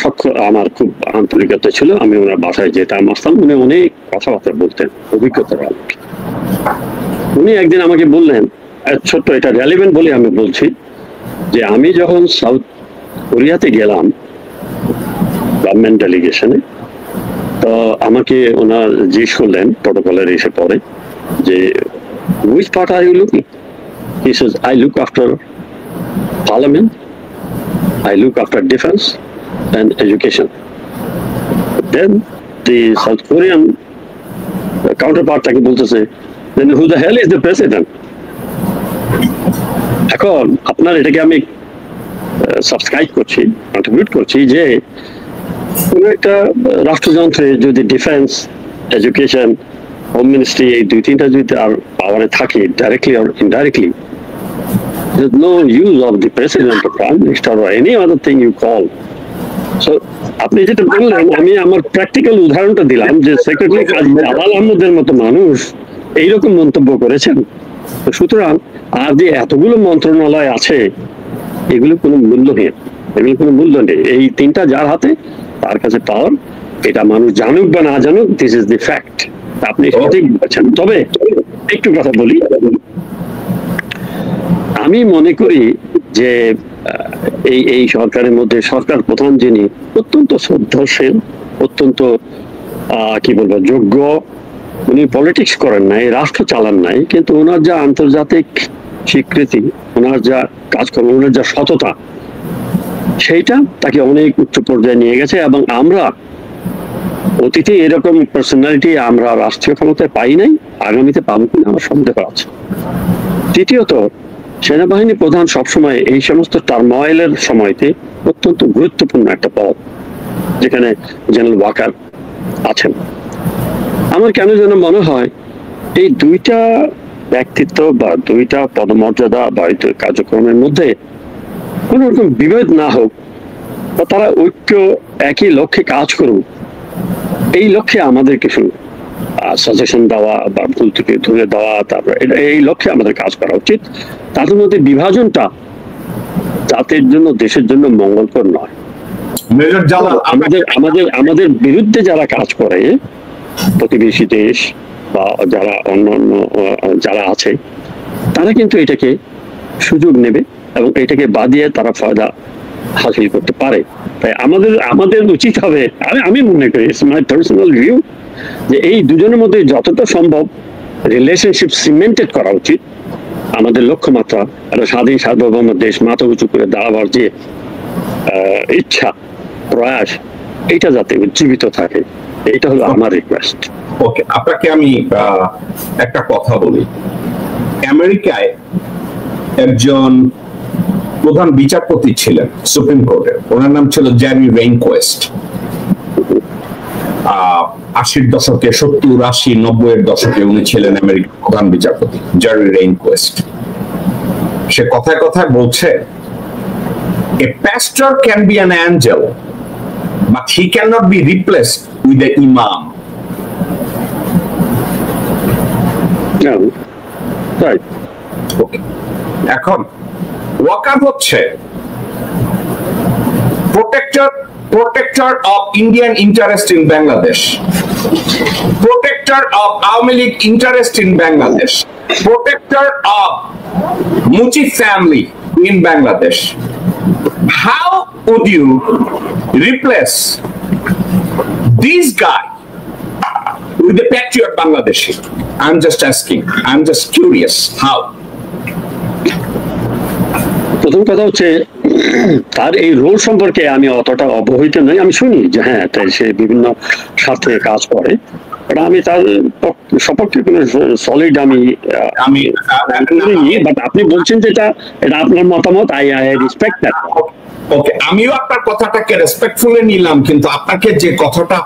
খুব আন্তরিকতা ছিল। আমি ওনার বাসায় যেতাম, আসতাম, উনি অনেক কথাবার্তা বলতেন অভিজ্ঞতার আলোকে। উনি একদিন আমাকে বললেন, ছোট্ট এটা রেলিভেন্ট বলে আমি বলছি, যে আমি যখন সাউথ কোরিয়াতে গেলাম গভর্নমেন্ট ডেলিগেশনে, তো আমাকে ওনার জিজ্ঞেস করলেন প্রটোকলের এসে পরে যে which part are you looking? He says, I look after parliament, I look after defense and education. Then the South Korean counterpart তাকে বলতেছে, then who the hell is the president? এখন আপনার এটাকে আমি সাবস্ক্রাইব করছি, কন্ট্রিবিউট করছি যে কোন একটা রাষ্ট্রযন্ত্রে যদি ডিফেন্স, এডুকেশন, হোম মিনিস্ট্রি এই 2-3টা যদি আর পাওয়ারে থাকে directly or indirectly, there's no use of the president or prime minister or any other thing you call. So আপনি যেটা বললেন, আমি আমার প্র্যাকটিক্যাল উদাহরণটা দিলাম যে সেক্রেটারি কাজী জালাল আহমেদের মতো মানুষ এইরকম মন্তব্য করেছেন। সুতরাং আর যে এতগুলো মন্ত্রণালয় আছে এগুলো কোনো মূল্যহীন, এগুলো কোনো মূল্য নেই। এই 3টা যার হাতে তার কাছে পাওয়ার, এটা মানুষ জানুক বা না জানুক, দিস ইজ দি ফ্যাক্ট। আপনি সঠিক বলেছেন। তবে একটু কথা বলি, আমি মনে করি যে এই সরকারের মধ্যে সরকার প্রধান যিনি অত্যন্ত শ্রদ্ধাশীল, অত্যন্ত কি বলবো যোগ্য, উনি পলিটিক্স করেন নাই, রাষ্ট্র চালান নাই, কিন্তু ওনার যা আন্তর্জাতিক স্বীকৃতি, ওনার যা কাজকর্ম, ওনার যা সততা, সেইটা তাকে অনেক উচ্চ পর্যায়ে নিয়ে গেছে। এবং আমরা অতীতে এরকম পার্সোনালিটি আমরা রাষ্ট্রীয় ক্ষমতায় পাই নাই, আগামীতে পাবো কিনা আমার সন্দেহ আছে। তৃতীয়ত, সেনাবাহিনী প্রধান সবসময় এই সমস্ত টার্ময়েলের সময়তে অত্যন্ত গুরুত্বপূর্ণ একটা পদ, যেখানে জেনারেল ওয়াকার আছেন। আমার কেন যেন মনে হয় এই দুইটা ব্যক্তিত্ব বা দুইটা পদমর্যাদা বা কার্যক্রমের মধ্যে কোন রকম বিভেদ না হোক, বা তারা ঐক্য একই লক্ষ্যে কাজ করুক, এই লক্ষ্যে আমাদের কিছু সাজেশন দেওয়া বা ভুল থেকে ধরে দেওয়া, তারপরে এই লক্ষ্যে আমাদের কাজ করা উচিত। তাদের মধ্যে বিভাজনটা জাতির জন্য, দেশের জন্য মঙ্গলকর নয়। আমাদের বিরুদ্ধে যারা কাজ করে, প্রতিবেশী দেশ বা যারা অন্যান্য যারা আছে, তারা কিন্তু এটাকে সুযোগ নেবে এবং এটাকে বাদিয়ে তারা ফায়দা হাসিল করতে পারে। তাই আমাদের উচিত হবে, আমি মনে করি, ইটস মাই পার্সোনাল ভিউ, যে এই দুজনের মধ্যে যতটা সম্ভব রিলেশনশিপ সিমেন্টেড করা উচিত। আমাদের লক্ষ্যমাত্রা একটা স্বাধীন সার্বভৌম দেশ মাথা উঁচু করে দাঁড়াবার যে ইচ্ছা, প্রয়াস, এটা যাতে উজ্জীবিত থাকে, এটা হলো আমার রিকোয়েস্ট। ওকে, আপনাকে আমি একটা কথা বলি। আমেরিকায় একজন প্রধান বিচারপতি ছিলেন সুপ্রিম কোর্টের, ওনার নাম ছিল জ্যারি রেইনকোয়েস্ট। 80-র দশকে, 70, 80, 90-এর দশকে উনি ছিলেন আমেরিকার প্রধান বিচারপতি, জ্যারি রেইনকোয়েস্ট। সে কথায় কথায় বলছে, a pastor can be an angel but he cannot be replaced with the imam. Right. Okay. এখন ওয়াকার হচ্ছে protector of Indian interest in Bangladesh, protector of Awami League interest in Bangladesh, protector of Muji family in Bangladesh. How would you replace this guy with the patriot Bangladeshi? I'm just asking. I'm just curious. How? প্রথম কথা হচ্ছে, তার এই role সম্পর্কে আমি অতটা অবহিত নই। আমি শুনি যে হ্যাঁ, সে বিভিন্ন স্বার্থে কাজ করে, আমি তার সপক্ষে কোনো সলিড আমি বাট আপনি বলছেন যে এটা আপনার মতামত, আই রেসপেক্ট দ্যাট। ওকে, আমিও আপনার কথাটাকে রেসপেক্টফুলি নিলাম, কিন্তু আপনাকে যে কথাটা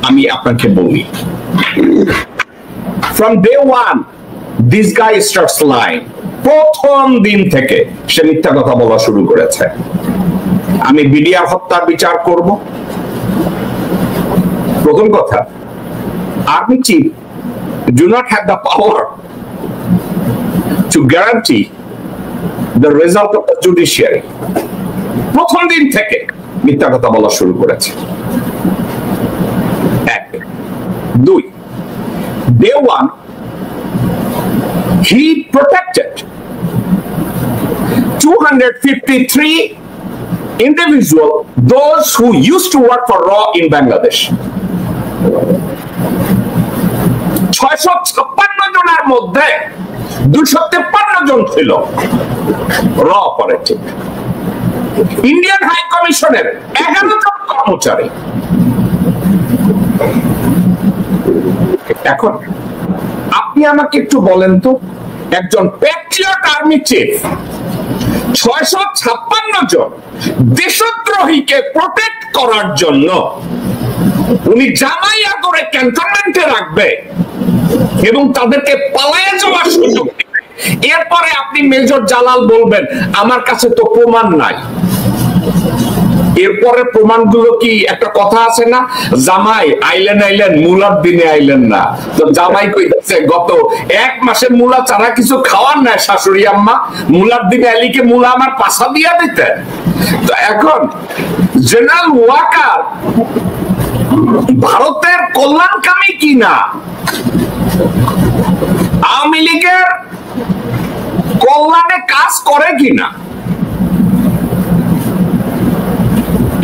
আমি আপনাকে বলি, from day one this guy starts lying. প্রথম দিন থেকে সে মিথ্যা কথা বলা শুরু করেছে। আমি বিডিআর হত্যার বিচার করব। প্রথম কথা, Army chief do not have the power to guarantee the result of the judiciary. প্রথম দিন থেকে মিথ্যা কথা বলা শুরু করেছে। এক, দুই, day one he protected 253 individuals, those who used to work for RAW in Bangladesh. 656 জনের মধ্যে 253 জন ছিল র অপারেটিভ। ইন্ডিয়ান হাই কমিশনের 11 জন কর্মচারী। এখন আপনি আমাকে একটু বলেন তো, একজন প্যাট্রিয়ট আর্মি চিফ 656 জন দেশদ্রোহীকে প্রোটেক্ট করার জন্য উনি জামাইয়া করে ক্যান্টনমেন্টে রাখবে এবং তাদেরকে পালায়ে যাওয়ার সুযোগ দিবে। এরপরে আপনি মেজর জালাল বলবেন আমার কাছে তো প্রমাণ নাই। এরপরে প্রমাণগুলো কি, একটা কথা আছে না, জামাই আইলেন মুলার দিনে আইলেন না। তো জামাই কইতেছে গত 1 মাসে মুলা ছাড়া কিছু খাওয়ার নাই শাশুড়ি আম্মা, মুলার দিনে আইলিকে মুলা আমার পাশা দিয়া দিতে। তো এখন জেনারেল ওয়াকার ভারতের কল্যাণকামী কিনা, আওয়ামী লীগের কল্যাণে কাজ করে কিনা,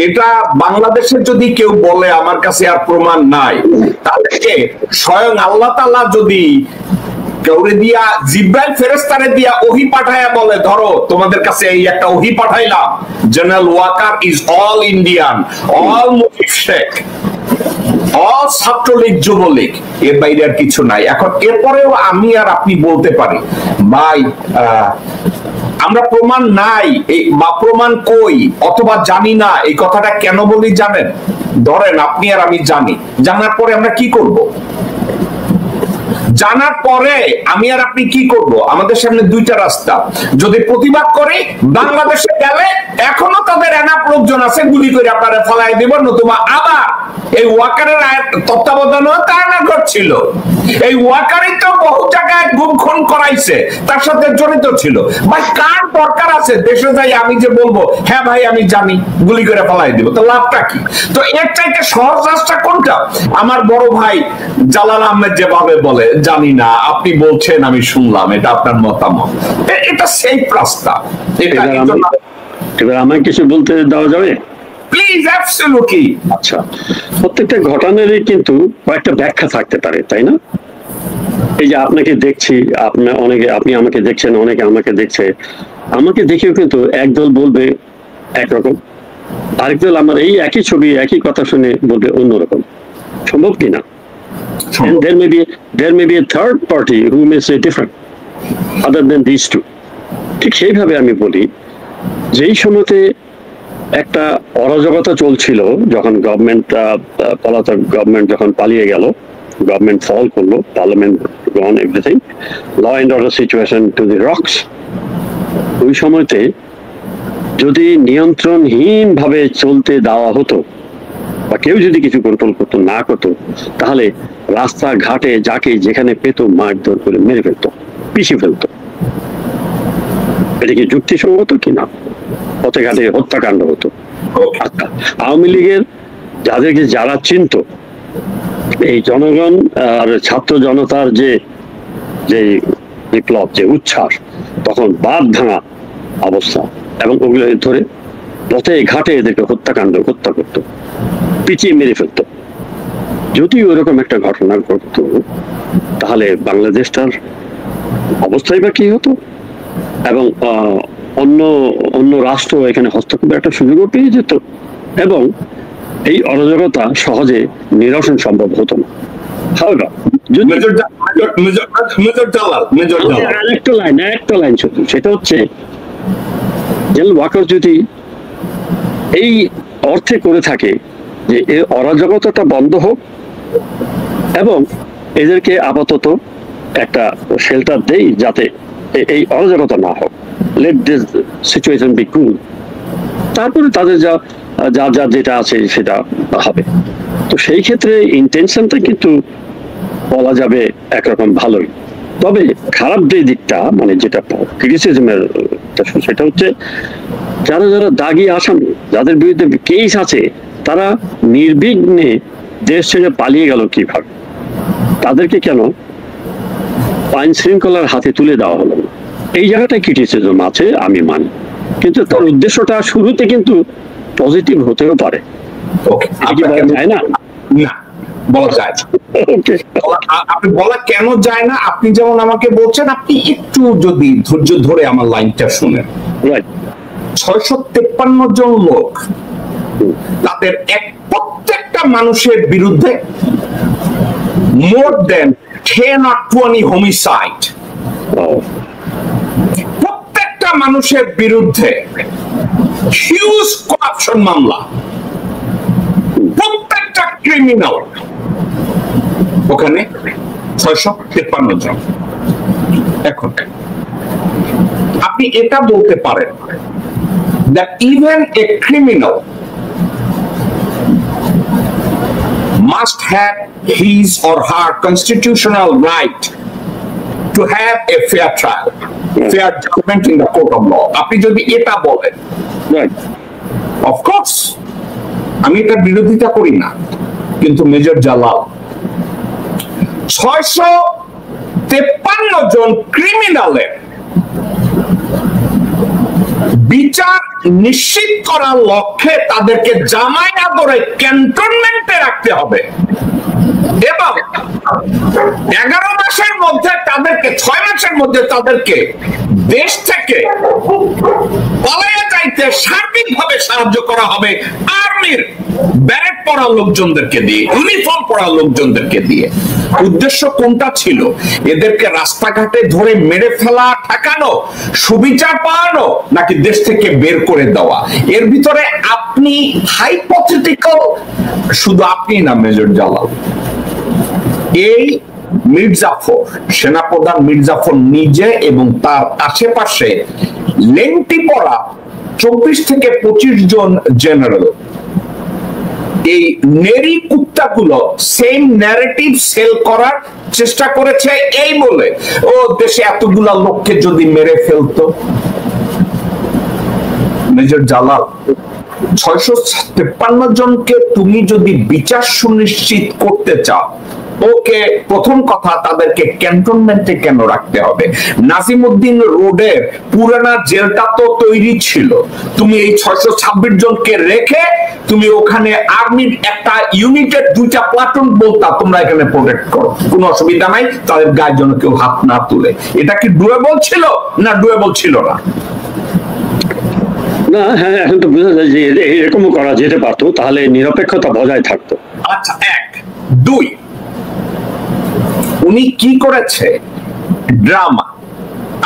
এটা বাংলাদেশে যদি কেউ বলে আমার কাছে আর প্রমাণ নাই, তাহলে স্বয়ং আল্লাহ তাআলা যদি কাউরে দিয়া জিব্রাইল ফেরেশতারে দিয়া ওহী পাঠায়া বলে, ধরো তোমাদের কাছে এই একটা ওহী পাঠাইলাম, general Waker is all Indian, all মুফতি শেখ, অল ছাত্রলীগ যুবলীগ, এর বাইরে আর কিছু নাই। এখন এরপরেও আমি আর আপনি বলতে পারি ভাই আমরা প্রমাণ নাই বা প্রমাণ কই অথবা জানি না, এই কথাটা কেন বলি জানেন? ধরেন আপনি আর আমি জানি, জানার পরে আমরা কি করব? জানার পরে আমি আর আপনি কি করব? আমাদের সামনে দুইটা রাস্তা। যদি প্রতিবাদ করি, বাংলাদেশে গেলে এখনো তাদের এনাফ লোকজন আছে, গুলি করে আপনারা ফলাই দিব, নতুবা আবার এই ওয়াকারের তত্ত্বাবধানেও তারা করছিল। এই ওয়াকারই তো বহু জায়গায় গুম খুন করাইছে, তার সাথে জড়িত ছিল। ভাই কার দরকার আছে দেশে যাই আমি যে বলবো হ্যাঁ ভাই আমি জানি, গুলি করে ফলাই দিব, তো লাভটা কি? তো এর চাইতে সহজ রাস্তা কোনটা? আমার বড় ভাই জালাল আহমেদ যেভাবে বলে, জানি না, আপনি বলছেন আমি শুনলাম, এটা আপনার মতামত, এটা সেই রাস্তা। এবার আমাকে কিছু বলতে দেওয়া যাবে? Please, absolutely. আচ্ছা, প্রত্যেকটা ঘটনারই কিন্তু কয়েকটা ব্যাখ্যা থাকতে পারে, তাই না? এই যে আপনাকে দেখছি, আপনি আমাকে দেখছেন, অনেকে আমাকে দেখছে, আমাকে দেখেও কিন্তু একদল বলবে একরকম, আরেকদল আমার এই একই ছবি একই কথা শুনে বলবে অন্যরকম। সম্ভব কিনা? And there may be a third party who may say different other than these two. ঠিক সেইভাবে আমি বলি, যেই সময়তে একটা অরাজকতা চলছিল, যখন পলাতক গভর্নমেন্ট যখন পালিয়ে গেল, গভর্নমেন্ট ফল করলো, parliament gone, everything, law and order situation to the rocks, ওই সময়তে যদি নিয়ন্ত্রণহীন ভাবে চলতে দেওয়া হতো বা কেউ যদি কিছু কন্ট্রোল করতো না করতো, তাহলে রাস্তাঘাটে যাকে যেখানে পেত মারধর করে মেরে ফেলতো, পিছিয়ে ফেলতো। এটা কি যুক্তিসঙ্গত কিনা? পথে ঘাটে হত্যাকাণ্ড হতো। আচ্ছা, আওয়ামী লীগের যারা চিনত, এই জনগণ আর ছাত্র জনতার যে বিপ্লব, যে উচ্ছ্বাস, তখন বাঁধ ভাঙা অবস্থা, এবং ওগুলো ধরে পথে ঘাটে এদেরকে হত্যা করতো, পিছিয়ে মেরে ফেলতো। যদি ওরকম একটা ঘটনা ঘটতো, তাহলে বাংলাদেশটার অবস্থাই বা কি হতো? এবং অন্য রাষ্ট্র এখানে হস্তক্ষেপের একটা সুযোগও পেয়ে যেত, এবং এই অরাজকতা সহজে নিরসন সম্ভব হতো না। একটা লাইন শুধু, সেটা হচ্ছে জেনারেল ওয়াকার যদি এই অর্থে করে থাকে যে এই অরাজকতাটা বন্ধ হোক এবং এদেরকে আপাতত একটা শেল্টার দেই যাতে এই অরাজকতা না হোক, লেট দিস সিচুয়েশন বি কুল, তারপরে তাদের যা যেটা আছে সেটা হবে। তো সেই ক্ষেত্রে ইন্টেনশনটা কিন্তু বলা যাবে একরকম ভালোই। তবে খারাপ যে দিকটা, মানে যেটা ক্রিটিসিজমের, সেটা হচ্ছে যারা দাগি আসামি, যাদের বিরুদ্ধে কেস আছে, তারা নির্বিঘ্নে দেশ ছেড়ে পালিয়ে গেল কিভাবে? তাদেরকে কেন আইন শৃঙ্খলার হাতে তুলে দেওয়া হলো না? এই জায়গাটায় ক্রিটিসিজম আছে, আমি মানি, কিন্তু তার উদ্দেশ্যটা শুরুতে কিন্তু পজিটিভ হতেও পারে। যায় না, বলা যায় না। আপনি বলা কেন যায় না? আপনি যেমন আমাকে বলছেন, আপনি একটু যদি ধৈর্য ধরে আমার লাইনটা শুনেন। 653 জন লোক, তাদের প্রত্যেকটা মানুষের বিরুদ্ধে মোর দেন 10 or 20 হোমিসাইড, প্রত্যেকটা মানুষের বিরুদ্ধে হিউজ করাপশন মামলা, প্রত্যেকটা ক্রিমিনাল ওখানে 653 জন। এখন আপনি এটা বলতে পারেন that even a criminal must have his or her constitutional right to have a fair trial, fair judgment in the court of law. আপনি যদি এটা বলেন, of course আমি এটার বিরোধিতা করি না, কিন্তু মেজর জালাল 653 জন ক্রিমিনালের বিচার নিশ্চিত করার লক্ষ্যে তাদেরকে জামায়া করে ক্যান্টনমেন্টে রাখতে হবে এবং 11 মাসের মধ্যে তাদেরকে 6 মাসের মধ্যে তাদেরকে দেশ থেকে পালিয়ে যাইতে সার্বিকভাবে সাহায্য করা হবে আর্মির ব্যারেক পরা লোকজনদেরকে দিয়ে, ইউনিফর্ম পরা লোকজনদেরকে দিয়ে। উদ্দেশ্য কোনটা ছিল? এদেরকে রাস্তাঘাটে ধরে মেরে ফেলা, ঠেকানো, সুবিচার পাওয়ানো, নাকি দেশ থেকে বের করে দেওয়া? এর ভিতরে আপনি হাইপোথেটিক্যাল, শুধু আপনি না মেজর জালাল, এই মির্জাফর, সেনাপ্রধান মির্জাফর নিজে এবং তার আশেপাশে লেংটি পড়া 24 থেকে 25 জন জেনারেল এই নেরি কুত্তাগুলো সেম ন্যারেটিভ সেল করার চেষ্টা করেছে, এই বলে ও দেশে এতগুলা লোককে যদি মেরে ফেলতো। মেজর জালাল, 653 জনকে তুমি যদি বিচার সুনিশ্চিত করতে চাও, ওকে, প্রথম কথা তাদেরকে ক্যান্টনমেন্টে কেন রাখতে হবে? নাজিমউদ্দিন রোডের পুরানা জেলটা তো তৈরি ছিল, তুমি এই 626 জনকে রেখে তুমি ওখানে আর্মির একটা ইউনিটের 2টা প্লাটুন বলতা তোমরা এখানে প্রোটেক্ট করো, কোনো অসুবিধা নাই, তাদের গায়ে যেন কেউ হাত না তুলে। এটা কি ডুয়েবল ছিল না ডুয়েবল ছিল না? না, হ্যাঁ, এখন তো বোঝা যায় যে এরকমও করা যেতে পারতো, তাহলে নিরপেক্ষতা বজায় থাকতো। আচ্ছা, 1 2 উনি কি করেছে? ড্রামা।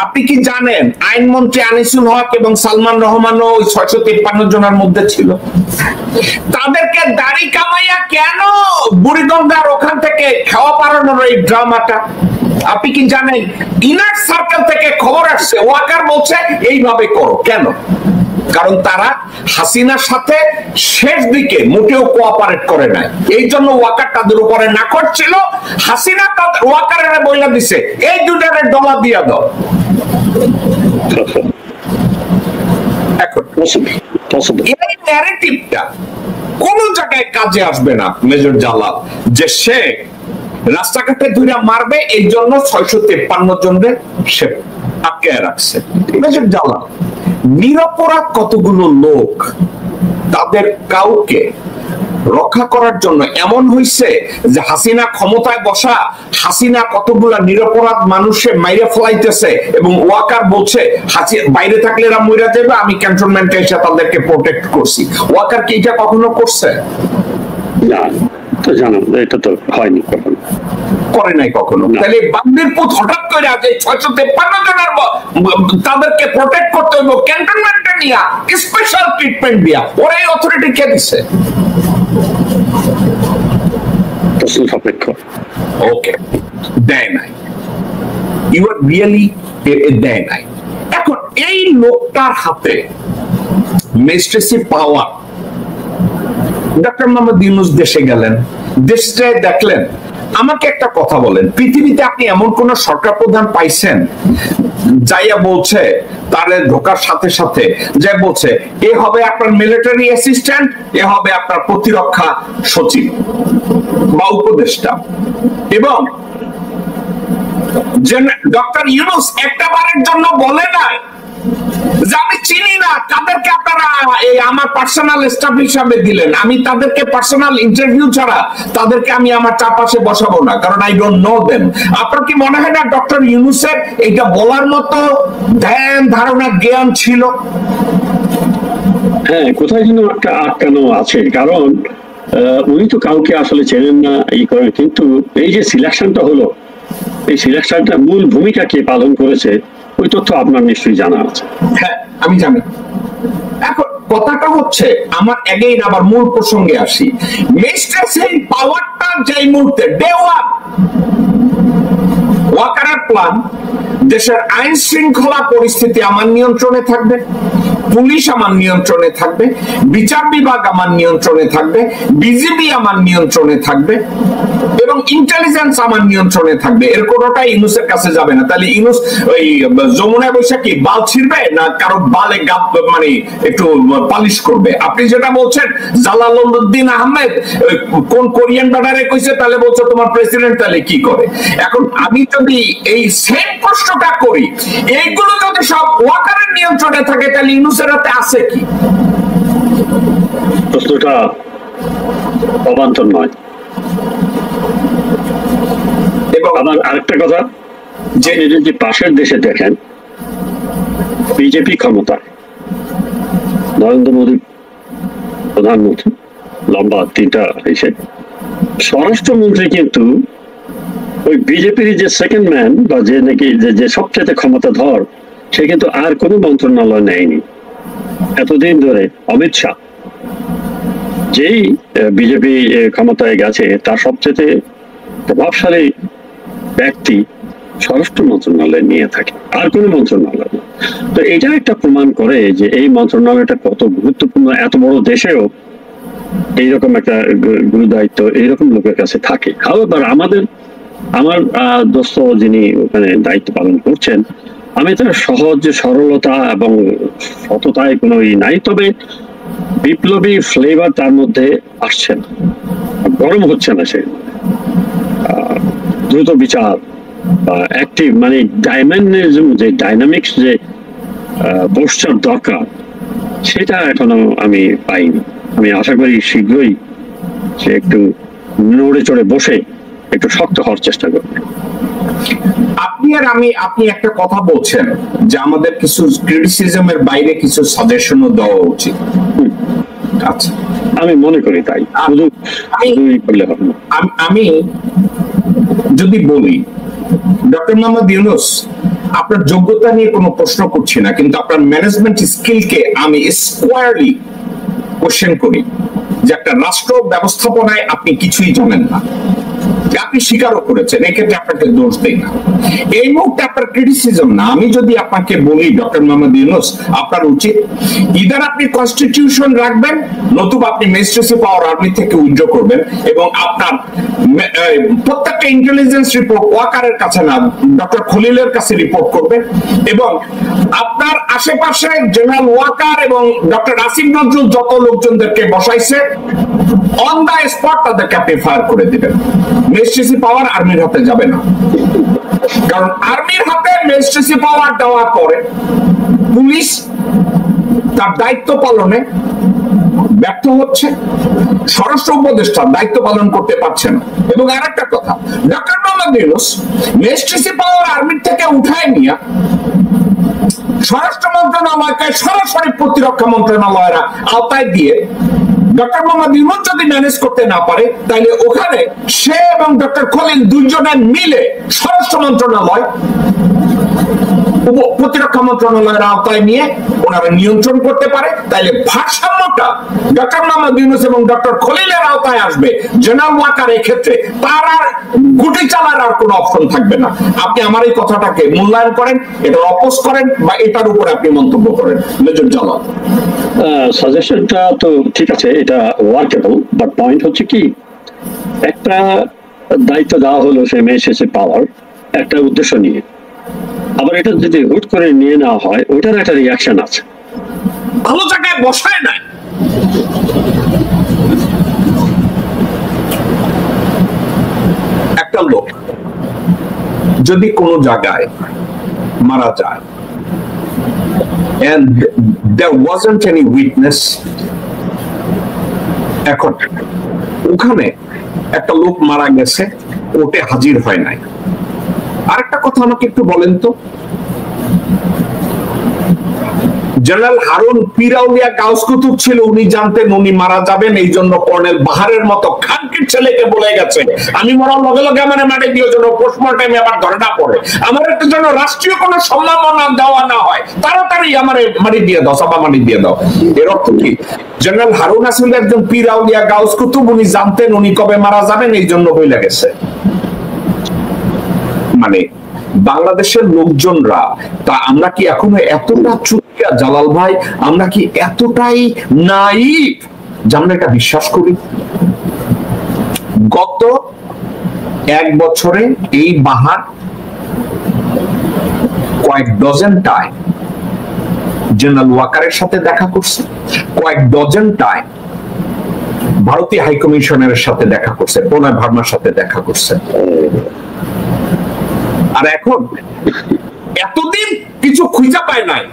আপনি কি জানেন আইনমন্ত্রী আনিসুল হক এবং সালমান রহমানও ওই 653 জনের মধ্যে ছিল? তাদেরকে দাড়ি কামাইয়া কেন বুড়িগঙ্গার ওখান থেকে খাওয়া পারানোর এই ড্রামাটা? আপনি কি জানেন ইনার সার্কেল থেকে খবর আসছে ওয়াকার বলছে এইভাবে করো? কেন? কারণ তারা হাসিনার সাথে শেষ দিকে মোটেও কোঅপারেট করে নাই, এই জন্য ওয়াকার তাদের উপরে না করছিল। হাসিনা তাদের ওয়াকারের বইলা দিছে এই দুটারে ডলার দিয়া দাও। এখন এই ন্যারেটিভটা কোন জায়গায় কাজে আসবে না মেজর জালাল, যে সে রাস্তাঘাটে ধরে মারবে এই জন্য 653 জনের সে আটকে রাখছে। মেজর জালাল, নিরপরাধ কতগুলো লোক, তাদের কাউকে রক্ষা করার জন্য এমন হইছে যে হাসিনা ক্ষমতায় বসা, হাসিনা কতগুলা নিরপরাধ মানুষে মাইরে ফেলাইতেছে এবং ওয়াকার বলছে বাইরে থাকলে এরা মইরা যাবে, আমি ক্যান্টনমেন্টে এসে তাদেরকে প্রোটেক্ট করছি। ওয়াকার কি এটা কখনো করছে? না, তো জানো এটা তো হয়নি, কখনো করে নাই কখনো। তাহলে বান্দির পুত হঠাৎ করে আজ 653 জনের তাদেরকে প্রোটেক্ট করতে হইব ক্যান্টনমেন্টে নিয়ে স্পেশাল ট্রিটমেন্ট দিয়া, ওরা এই অথরিটি কে দিছে? ওকে, দেয় নাই, ইউ আর রিয়েলি দেয় নাই। এখন এই লোকটার হাতে মেজিস্ট্রেসি পাওয়ার, ডক্টর মোহাম্মদ ইউনূস দেশে গেলেন, দেশে দেখলেন। আমাকে একটা কথা বলেন, পৃথিবীতে আপনি এমন কোন সরকার প্রধান পাইছেন যাইয়া বলছে তার ঢোকার সাথে সাথে যাই বলছে এ হবে আপনার মিলিটারি অ্যাসিস্ট্যান্ট, এ হবে আপনার প্রতিরক্ষা সচিব বা উপদেষ্টা? এবং ডক্টর ইউনূস একটা বারের জন্য বলে নাই যে আমি চিনি না তাদেরকে আপনারা এই আমার পার্সোনাল স্টাফ হিসাবে দিলেন, আমি তাদেরকে পার্সোনাল ইন্টারভিউ ছাড়া তাদেরকে আমি আমার চারপাশে বসাবো না, কারণ আই ডোন্ট নো দেম। আপনার কি মনে হয় না ডক্টর ইউনূসের এটা বলার মতো ধ্যান ধারণা জ্ঞান ছিল? হ্যাঁ, কোথায় যেন একটা আটকানো আছে, কারণ উনি তো কাউকে আসলে চেনেন না এই করেন, কিন্তু এই যে সিলেকশনটা হলো, এই সিলেকশনটা মূল ভূমিকা কে পালন করেছে ওই তথ্য আপনার নিশ্চয়ই জানা আছে। হ্যাঁ, আমি জানি। এখন কথাটা হচ্ছে, আমার এগেইন আবার মূল প্রসঙ্গে আসি, মেজিস্ট্রেসি পাওয়ারটা যেই মুহূর্তে ডে ওয়ান ওয়াকারের প্ল্যান, দেশের আইন শৃঙ্খলা পরিস্থিতি আমার নিয়ন্ত্রণে থাকবে, পুলিশ আমার নিয়ন্ত্রণে থাকবে, বিচার বিভাগ আমার নিয়ন্ত্রণে থাকবে, বিজিবি আমার নিয়ন্ত্রণে থাকবে এবং ইন্টেলিজেন্স আমার নিয়ন্ত্রণে থাকবে। এর কোনোটাই ইউনূসের কাছে যাবে না। তাহলে ইউনূস ওই যমুনায় বসে কি বাল ছিড়বে না কারো বালে গাপ মানে একটু পালিশ করবে? আপনি যেটা বলছেন জালালউদ্দিন আহমেদ কোন কোরিয়ান বাডারে কইছে, তাহলে বলছো তোমার প্রেসিডেন্ট তাহলে কি করে? এখন আমি যদি এই সেম প্রশ্নটা করি, এইগুলো যদি সব ওয়াকারের নিয়ন্ত্রণে থাকে তাহলে ইউনূসের হাতে আছে কি? প্রশ্নটা অবান্তর নয়। এবং আবার আরেকটা কথা, যে যদি পাশের দেশে দেখেন বিজেপি ক্ষমতায়, নরেন্দ্র মোদী প্রধানমন্ত্রী, লম্বা 3টা হয়েছে, স্বরাষ্ট্রমন্ত্রী কিন্তু ওই বিজেপির যে সেকেন্ড ম্যান বা যে নাকি যে সবচেয়ে ক্ষমতাধর, সে কিন্তু আর কোনো মন্ত্রণালয় নেয়নি এতদিন ধরে। অমিত শাহ যেই বিজেপি ক্ষমতায় গেছে তার সবচেয়ে প্রভাবশালী ব্যক্তি স্বরাষ্ট্র মন্ত্রণালয় নিয়ে থাকে, আর কোনো মন্ত্রণালয় না। তো এটা একটা প্রমাণ করে যে এই মন্ত্রণালয়টা কত গুরুত্বপূর্ণ। এত বড় দেশেও এইরকম একটা গুরু দায়িত্ব এইরকম লোকের কাছে থাকে। আমার দোস্ত যিনি ওখানে দায়িত্ব পালন করছেন, আমি তার সহজ সরলতা এবং সততায় কোনো নাই, তবে বিপ্লবী ফ্লেভার তার মধ্যে আসছে না, গরম হচ্ছে না সে। দ্রুত বিচার বা অ্যাক্টিভ মানে ডাইনামিজম, যে ডাইনামিক্স যে পোস্টার দরকার, সেটা এখনো আমি পাইনি। আমি আশা করি শীঘ্রই সে একটু নড়ে চড়ে বসে একটু শক্ত হওয়ার চেষ্টা করবে। আপনি একটা কথা বলছেন যে আমাদের কিছু ক্রিটিসিজমের বাইরে কিছু সাজেশনও দেওয়া উচিত। আচ্ছা, আমি মনে করি তাই। আমি যদি বলি, ডক্টর মোহাম্মদ ইউনূস, আপনার যোগ্যতা নিয়ে কোনো প্রশ্ন করছি না, কিন্তু আপনার ম্যানেজমেন্ট স্কিলকে আমি স্কোয়ারলি কোশ্চেন করি যে একটা রাষ্ট্র ব্যবস্থাপনায় আপনি কিছুই জানেন না, আপনি স্বীকারও করেছেন, এক্ষেত্রে আপনাকে দোষ দেই না। এই মুহূর্তে আপনার ক্রিটিসিজম না, আমি যদি আপনাকে বলি ডক্টর মোহাম্মদ ইউনূস, আপনার উচিত ইদার আপনি কনস্টিটিউশন রাখবেন, নতুবা আপনি ম্যাজিস্ট্রেসি পাওয়ার আর্মি থেকে উইথড্র করবেন এবং আপনার প্রত্যেকটা ইন্টেলিজেন্স রিপোর্ট ওয়াকারের কাছে না, ডক্টর খলিলের কাছে রিপোর্ট করবেন এবং আপনার আশেপাশে জেনারেল ওয়াকার এবং ডক্টর আসিফ নজরুল যত লোকজনদেরকে বসাইছে অন দা স্পট তাদেরকে আপনি ফায়ার করে দিবেন। ম্যাজিস্ট্রেসি পাওয়ার আর্মির হাতে যাবে না, কারণ আর্মির হাতে ম্যাজিস্ট্রেসি পাওয়ার দেওয়ার পরে পুলিশ তার দায়িত্ব পালনে ব্যর্থ হচ্ছে, স্বরাষ্ট্র উপদেষ্টা দায়িত্ব পালন করতে পারছে না। এবং আরেকটা কথা, ডক্টর মোহাম্মদ ইউনূস ম্যাজিস্ট্রেসি পাওয়ার আর্মির থেকে উঠায় নিয়ে স্বরাষ্ট্র মন্ত্রণালয়কে সরাসরি প্রতিরক্ষা মন্ত্রণালয়ের আওতায় দিয়ে ডক্টর মোহাম্মদ ইউনূস যদি ম্যানেজ করতে না পারে, তাহলে ওখানে সে এবং ডক্টর খলিল দুইজনে মিলে স্বরাষ্ট্র মন্ত্রণালয় প্রতিরক্ষা মন্ত্রণালয়ের আওতায় নিয়ে ওনারা নিয়ন্ত্রণ করতে পারে। তাইলে ভারসাম্যটা ডক্টর মোহাম্মদ ইউনূস এবং ডক্টর খলিলের আওতায় আসবে। জেনারেল ওয়াকার এক্ষেত্রে তার আর গুটি চালার আর কোনো অপশন থাকবে না। আপনি আমার এই কথাটাকে মূল্যায়ন করেন, এটা অপোজ করেন বা এটার উপরে আপনি মন্তব্য করেন। মেজর জালাল, সাজেশনটা তো ঠিক আছে, এটা ওয়ার্কেবল, বাট পয়েন্ট হচ্ছে কি, একটা দায়িত্ব দেওয়া হলো সে ম্যাজিস্ট্রেসি পাওয়ার একটা উদ্দেশ্য নিয়ে, আবার এটা যদি হুট করে নিয়ে নেওয়া হয় ওইটার একটা রিয়াকশন আছে, ভালো জায়গায় বসায় নাই। একটা লোক যদি কোনো জায়গায় মারা যায় and there wasn't any witness, এখন ওখানে একটা লোক মারা গেছে, কোর্টে হাজির হয় নাই। আরেকটা কথা আমাকে একটু বলেন তো, জেনারেল হারুন পিরাউলিয়া গাউস কুতুব ছিল, উনি জানতেন উনি মারা যাবেন, এই জন্য কর্নেল বাহারের মতো খানকির ছেলেকে বলে গেছে আমি মরার লগে লগে আমার মাটি দিয়ে জন্য পোস্টমর্টেমে আবার ধরে না পড়ে, আমার একটু যেন রাষ্ট্রীয় কোনো সম্মাননা দেওয়া না হয়, তাড়াতাড়ি আমার মাটি দিয়ে দাও, সাবা মাটি দিয়ে দাও। এর অর্থ কি? জেনারেল হারুন আসলে একজন পিরাউলিয়া গাউস কুতুব, উনি জানতেন উনি কবে মারা যাবেন, এই জন্য হইলা গেছে। মানে বাংলাদেশের লোকজনরা তা আমরা কি এখনো এতটা চুতিয়া জালাল ভাই, আমরা কি এতটাই নাইভ যে আমরা এটা বিশ্বাস করি? গত এক বছরে এই বাহার কয়েক ডজন টাইম জেনারেল ওয়াকারের সাথে দেখা করছে, কয়েক ডজন টাইম ভারতীয় হাইকমিশনের সাথে দেখা করছে, প্রণয় ভার্মার সাথে দেখা করছে। আর এখন এতদিন কিছু খুঁজে পায় নাই,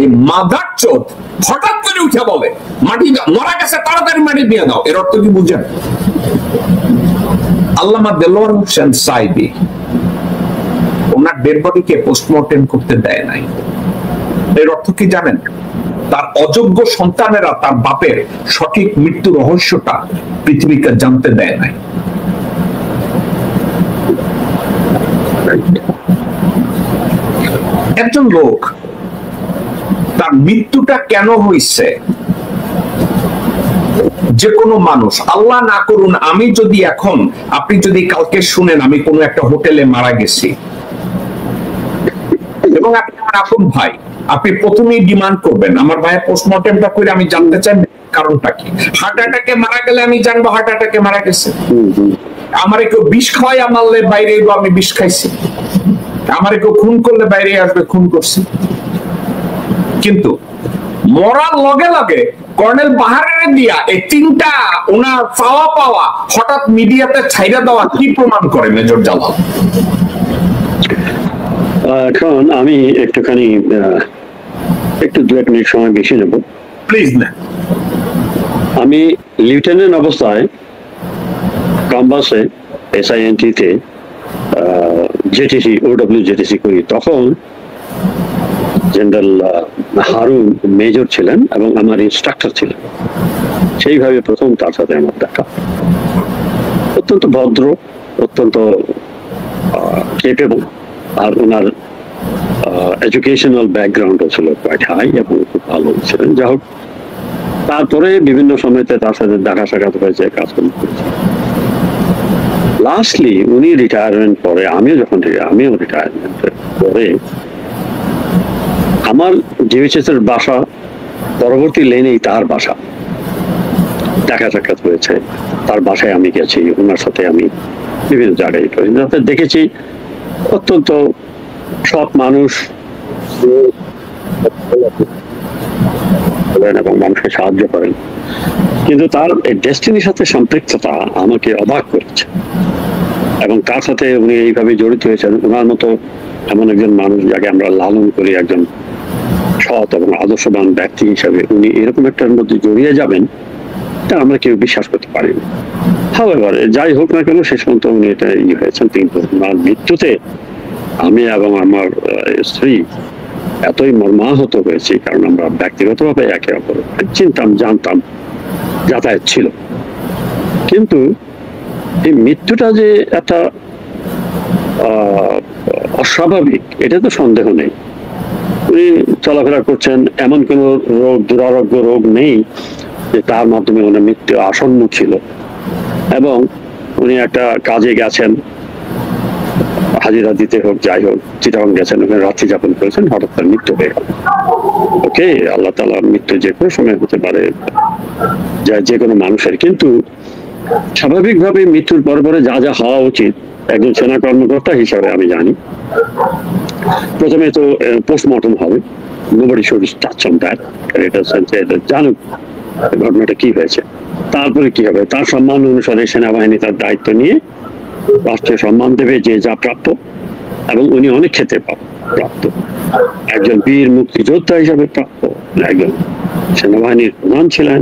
এই মাদার চোদ হঠাৎ করে উঠে বলে মাটি মরা গেছে, তাড়াতাড়ি মাটি দিয়ে দাও। এর অর্থ কি বুঝেন? আল্লামা দেলোয়ার হোসেন সাইদি ওনার ডেড বডিকে পোস্টমর্টেম করতে দেয় নাই। এর অর্থ কি জানেন? তার অযোগ্য সন্তানেরা তার বাপের সঠিক মৃত্যু রহস্যটা পৃথিবীকে জানতে দেয় নাই। একজন লোক তার মৃত্যুটা কেন হয়েছে, যে কোনো মানুষ, আল্লাহ না করুন আমি যদি এখন, আপনি যদি কালকে শুনেন আমি কোনো একটা হোটেলে মারা গেছি এবং আপনি আমার আপন ভাই, আপনি প্রথমেই ডিমান্ড করবেন আমার ভাইয়ের পোস্টমর্টেমটা করে আমি জানতে চাই কারণটা কি। হার্ট অ্যাটাকে মারা গেলে আমি জানবো হার্ট অ্যাটাকে মারা গেছে। আমার কেউ বিষ খাওয়াই মারলে বাইরে আমি বিষ খাইছি, আমার কেউ খুন করলে বাইরে আসবে খুন করছি। কিন্তু মরার লগে লগে কর্নেল বাহারের দিয়া এই তিনটা ওনার পাওয়া হঠাৎ মিডিয়াতে ছাইরা দেওয়া কি প্রমাণ করে মেজর জালাল? এখন আমি একটুখানি একটু 2-1 মিনিট সময় বেশি নেব প্লিজ। না, আমি লিউটেন্যান্ট অবস্থায় কাম্বাসে SINT-তে জেটিসি OW জেটিসি করি, তখন জেনারেল হারুন মেজর ছিলেন এবং আমার ইনস্ট্রাক্টর ছিলেন। সেইভাবে প্রথম তার সাথে আমার দেখা। অত্যন্ত ভদ্র, অত্যন্ত কেপেবল, আর ওনার এডুকেশনাল ব্যাকগ্রাউন্ডও ছিল কোয়াইট হাই এবং খুব ভালো ছিলেন। যাই হোক, তারপরে বিভিন্ন সময়তে তার সাথে দেখা সাক্ষাৎ হয়েছে, কাজকর্ম করেছে। লাস্টলি উনি রিটায়ারমেন্ট পরে, আমিও রিটায়ারমেন্টের পরে আমার জিএইচএস এর বাসা পরবর্তী লেনেই তার বাসা, দেখা সাক্ষাৎ হয়েছে। তার বাসায় আমি গেছি, ওনার সাথে আমি বিভিন্ন জায়গায় দেখেছি। অত্যন্ত সৎ মানুষ এবং মানুষকে সাহায্য করেন, কিন্তু তার ডেস্টিনির সাথে সম্পৃক্ততা আমাকে অবাক করেছে। এবং তার সাথে উনি এইভাবে জড়িত হয়েছেন। ওনার মতো এমন একজন মানুষ যাকে আমরা লালন করি, একজন সৎ এবং আদর্শবান ব্যক্তি হিসাবে উনি এরকম একটার মধ্যে জড়িয়ে যাবেন, এটা আমরা কেউ বিশ্বাস করতে পারিনি। হাওয়েভার, যাই হোক না কেন, শেষ পর্যন্ত উনি এটা হয়েছেন। কিন্তু ওনার মৃত্যুতে আমি এবং আমার স্ত্রী এতই মর্মাহত হয়েছি, কারণ আমরা ব্যক্তিগতভাবে একে অপর চিনতাম, জানতাম, যাতায়াত ছিল। কিন্তু এই মৃত্যুটা যে একটা অস্বাভাবিক, এটা তো সন্দেহ নেই। উনি চলাফেরা করছেন, এমন কোন রোগ, দুরারোগ্য রোগ নেই যে তার মাধ্যমে ওনার মৃত্যু আসন্ন ছিল। এবং উনি একটা কাজে গেছেন, হাজিরা দিতে হোক যাই হোক, চিটাগাং গেছেন, ওখানে রাত্রি যাপন করেছেন, হঠাৎ তার মৃত্যু হয়ে গেল। ওকে, আল্লাহ তাআলার মৃত্যু যে কোনো সময় হতে পারে, যে কোনো মানুষের। কিন্তু স্বাভাবিকভাবে মৃত্যুর পরে যা যা হওয়া উচিত একজন সেনা কর্মকর্তা হিসাবে আমি জানি, প্রথমে তো পোস্টমর্টম হবে। Nobody should touch on that, এটা জানুক ঘটনাটা কি হয়েছে। তারপরে কি হবে, তার সম্মান অনুসারে সেনাবাহিনী তার দায়িত্ব নিয়ে রাষ্ট্রীয় সম্মান দেবে, যে যা প্রাপ্য। এবং উনি অনেক ক্ষেত্রে প্রাপ্ত, একজন বীর মুক্তিযোদ্ধা হিসাবে প্রাপ্য, একজন সেনাবাহিনীর প্রধান ছিলেন,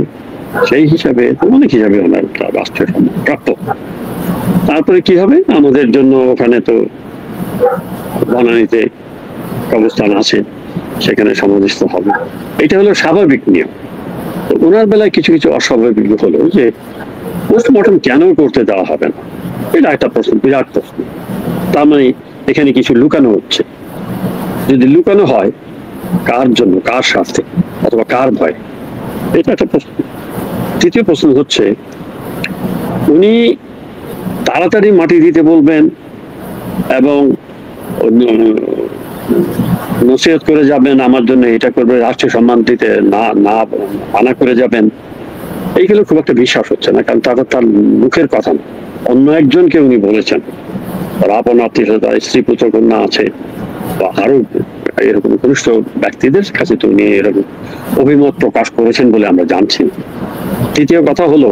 সেই হিসাবে অনেক হিসাবে ওনার রাষ্ট্রীয় সম্মান প্রাপ্য। তারপরে কি হবে, আমাদের জন্য ওখানে তো বনানীতে কবরস্থান আছে, সেখানে সমাধিস্থ হবে। এটা হলো স্বাভাবিক নিয়ম। তো ওনার বেলায় কিছু কিছু অস্বাভাবিক হলো যে পোস্টমর্টম কেন করতে দেওয়া হবে না, এটা একটা প্রশ্ন, বিরাট প্রশ্ন। তার মানে এখানে কিছু লুকানো হচ্ছে। যদি লুকানো হয়, কার জন্য, কার স্বার্থে, অথবা কার ভয়, এটা একটা প্রশ্ন। তৃতীয় প্রশ্ন হচ্ছে, উনি তাড়াতাড়ি মাটি দিতে বলবেন এবং নসিহত করে যাবেন, আমার জন্য এটা করবে, রাষ্ট্রীয় সম্মান দিতে না মানা করে যাবেন, এইগুলো খুব একটা বিশ্বাস হচ্ছে না। কারণ তার মুখের কথা না, অন্য একজনকে উনি বলেছেন, তার আপন আত্মীয়, তার স্ত্রী পুত্র কন্যা আছে, বা আরো এরকম ঘনিষ্ঠ ব্যক্তিদের কাছে তো উনি এরকম অভিমত প্রকাশ করেছেন বলে আমরা জানছি। তৃতীয় কথা হলো,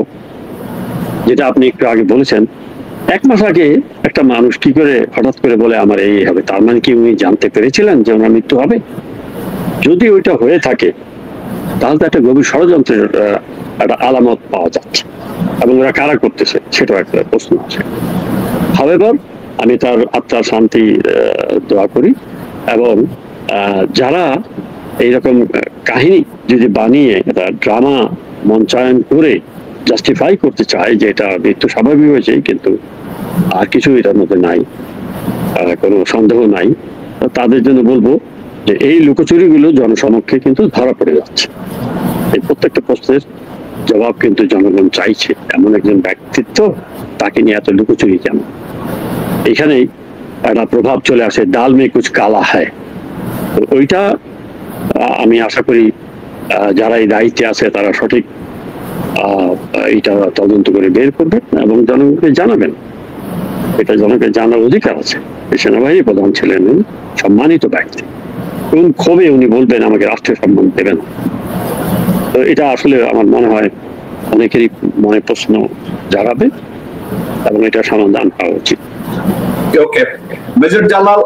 যেটা আপনি একটু আগে বলেছেন, 1 মাস আগে একটা মানুষ কি করে হঠাৎ করে বলে আমার এই হবে, তার মানে কি উনি জানতে পেরেছিলেন যে ওনার মৃত্যু হবে? যদি ওইটা হয়ে থাকে তাহলে তো একটা গভীর ষড়যন্ত্রের একটা আলামত পাওয়া যাচ্ছে, এবং ওরা কারা করতেছে সেটাও একটা প্রশ্ন আছে। হাওয়েভার আমি তার আত্মার শান্তি দোয়া করি, এবং যারা এইরকম কাহিনী যদি বানিয়ে একটা ড্রামা মঞ্চায়ন করে জাস্টিফাই করতে চায় যে এটা মৃত্যু স্বাভাবিক হয়েছে, কিন্তু আর কিছু এটার মধ্যে নাই, কোনো সন্দেহ নাই, তাদের জন্য বলবো যে এই লুকোচুরিগুলো জনসমক্ষে কিন্তু ধরা পড়ে যাচ্ছে। এই প্রত্যেকটা প্রশ্নের জবাব কিন্তু জনগণ চাইছে। এমন একজন ব্যক্তিত্ব, তাকে নিয়ে এত লুকোচুরি কেন? এখানেই একটা প্রভাব চলে আসে, ডাল মে কুছ কালা হয়। ওইটা আমি আশা করি যারা এই দায়িত্বে আছে তারা সঠিক এটা তদন্ত করে বের করবেন এবং জনগণকে জানাবেন। এটা জনগণকে জানার অধিকার আছে। সেনাবাহিনী প্রধান ছিলেন, সম্মানিত ব্যক্তি, কোন ক্ষোভে উনি বলবেন আমাকে রাষ্ট্রীয় সম্মান দেবেন? তো এটা আসলে আমার মনে হয় অনেকেরই মনে প্রশ্ন জাগাবে, এবং এটা সমাধান হওয়া উচিত। ওকে, মেজর জালাল,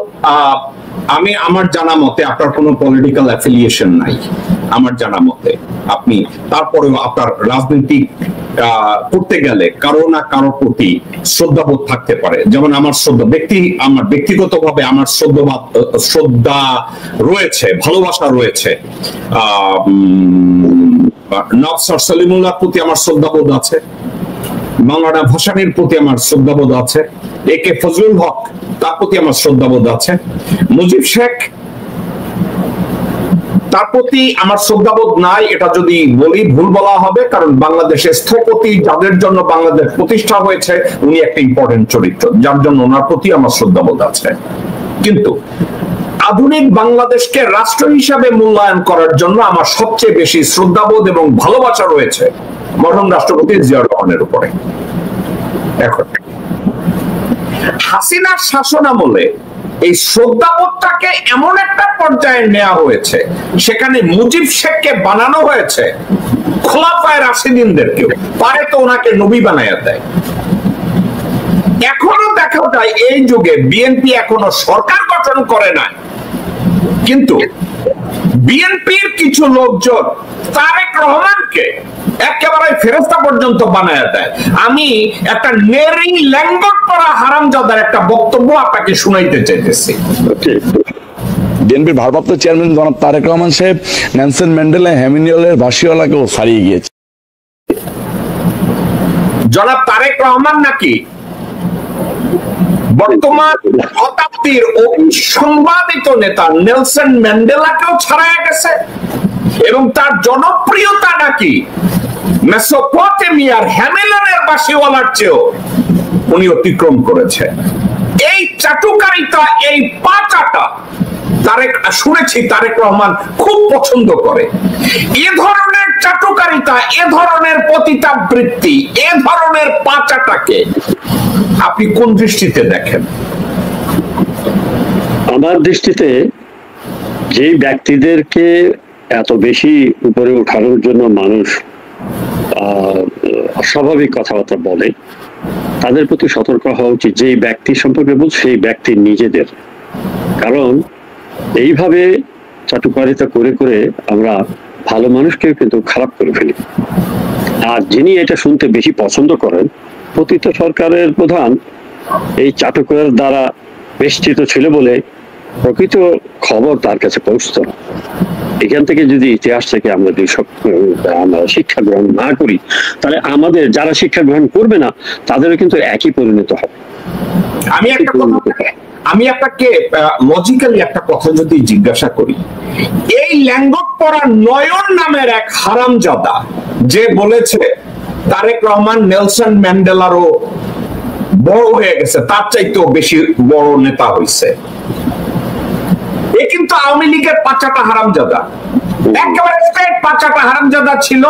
আমি আমার জানা মতে আপনার কোনো পলিটিক্যাল অ্যাফিলিয়েশন নাই, আমার জানা মতে। আপনি তারপরেও আপনার রাজনৈতিক করতে গেলে কারো না কারো প্রতি শ্রদ্ধাবোধ থাকতে পারে। যেমন আমার আমার ব্যক্তিগতভাবে আমার শ্রদ্ধা রয়েছে, ভালোবাসা রয়েছে। নওয়াব স্যার সলিমুল্লাহর প্রতি আমার শ্রদ্ধাবোধ আছে, মাওলানা ভাসানীর প্রতি আমার শ্রদ্ধাবোধ আছে, একে ফজলুল হক তার প্রতি আমার শ্রদ্ধাবোধ আছে, মুজিব শেখ তার প্রতি আমার শ্রদ্ধাবোধ নাই। এটা যদি বলি ভুল বলা হবে, কারণ বাংলাদেশের স্থপতি যাদের জন্য বাংলাদেশ প্রতিষ্ঠা হয়েছে, উনি একটা ইম্পর্টেন্ট চরিত্র, যার জন্য ওনার প্রতি আমার শ্রদ্ধাবোধ আছে। কিন্তু আধুনিক বাংলাদেশকে রাষ্ট্র হিসাবে মূল্যায়ন করার জন্য আমার সবচেয়ে বেশি শ্রদ্ধাবোধ এবং ভালোবাসা রয়েছে মরহুম রাষ্ট্রপতি জিয়াউর রহমানের উপরে। এখন হাসিনার শাসন আমলে এই শ্রদ্ধাবোধটাকে এমন একটা পর্যায়ে নেওয়া হয়েছে, সেখানে মুজিব শেখকে বানানো হয়েছে খোলাফায়ে রাশিদিনদেরকেও, পারে তো ওনাকে নবী বানায়া দেয়। এখনো দেখা যায় এই যুগে বিএনপি এখনো সরকার গঠন করে না, কিন্তু বিএনপির কিছু লোকজন তারেক রহমানকে একেবারে ফেরেশতা পর্যন্ত বানায় দেয়। আমি একটা নেরি ল্যাঙ্গট পরা হারামজাদার একটা বক্তব্য আপনাকে শুনাইতে চাইতেছি। বিএনপির ভারপ্রাপ্ত চেয়ারম্যান জনাব তারেক রহমান সাহেব নেলসন ম্যান্ডেলা হ্যামিনিয়লের ভাসিওয়ালাকেও ছাড়িয়ে গিয়েছে। জনাব তারেক রহমান নাকি বর্তমান শতাব্দীর অবিসংবাদিত নেতা নেলসন ম্যান্ডেলাকেও ছাড়াইয়া গেছে, এবং তার জনপ্রিয়তা নাকি মেসোপটেমিয়ার হ্যামিলনের বাসিওয়ালার চেয়েও উনি অতিক্রম করেছে। এই চাটুকারিতা, এই পাচাটা শুনেছি তারেক রহমান খুব পছন্দ করে। এ ধরনের চাটুকারিতা, এ ধরনের পতিতাবৃত্তি, এ ধরনের পাচাটাকে আপনি কোন দৃষ্টিতে দেখেন? আমার দৃষ্টিতে যে ব্যক্তিদেরকে এত বেশি উপরে উঠানোর জন্য মানুষ অস্বাভাবিক কথাবার্তা বলে, তাদের প্রতি সতর্ক হওয়া উচিত। যেই ব্যক্তি সম্পর্কে বল, সেই ব্যক্তির নিজেদের। কারণ এইভাবে চাটুকারিতা করে করে আমরা ভালো মানুষকেও কিন্তু খারাপ করে ফেলি। আর যিনি এটা শুনতে বেশি পছন্দ করেন, পতিত সরকারের প্রধান এই চাটুকারের দ্বারা বেষ্টিত ছিল বলে প্রকৃত খবর তার কাছে পৌঁছত না। এখান থেকে যদি ইতিহাস থেকে আমরা শিক্ষা গ্রহণ না করি, তাহলে আমাদের যারা শিক্ষা গ্রহণ করবে না তাদেরও কিন্তু একই পরিণত হবে। আমি আপনাকে লজিক্যালি একটা কথা যদি জিজ্ঞাসা করি, এই ল্যাঙ্গট পরা নয়ন নামের এক হারামজাদা যে বলেছে তারেক রহমান নেলসন ম্যান্ডেলারও বড় হয়ে গেছে, তার চাইতেও বেশি বড় নেতা হয়েছে, এ কিন্তু আওয়ামী লীগের পাচাটা হারামজাদা, একেবারে স্ট্রেট পাচাটা হারামজাদা ছিল।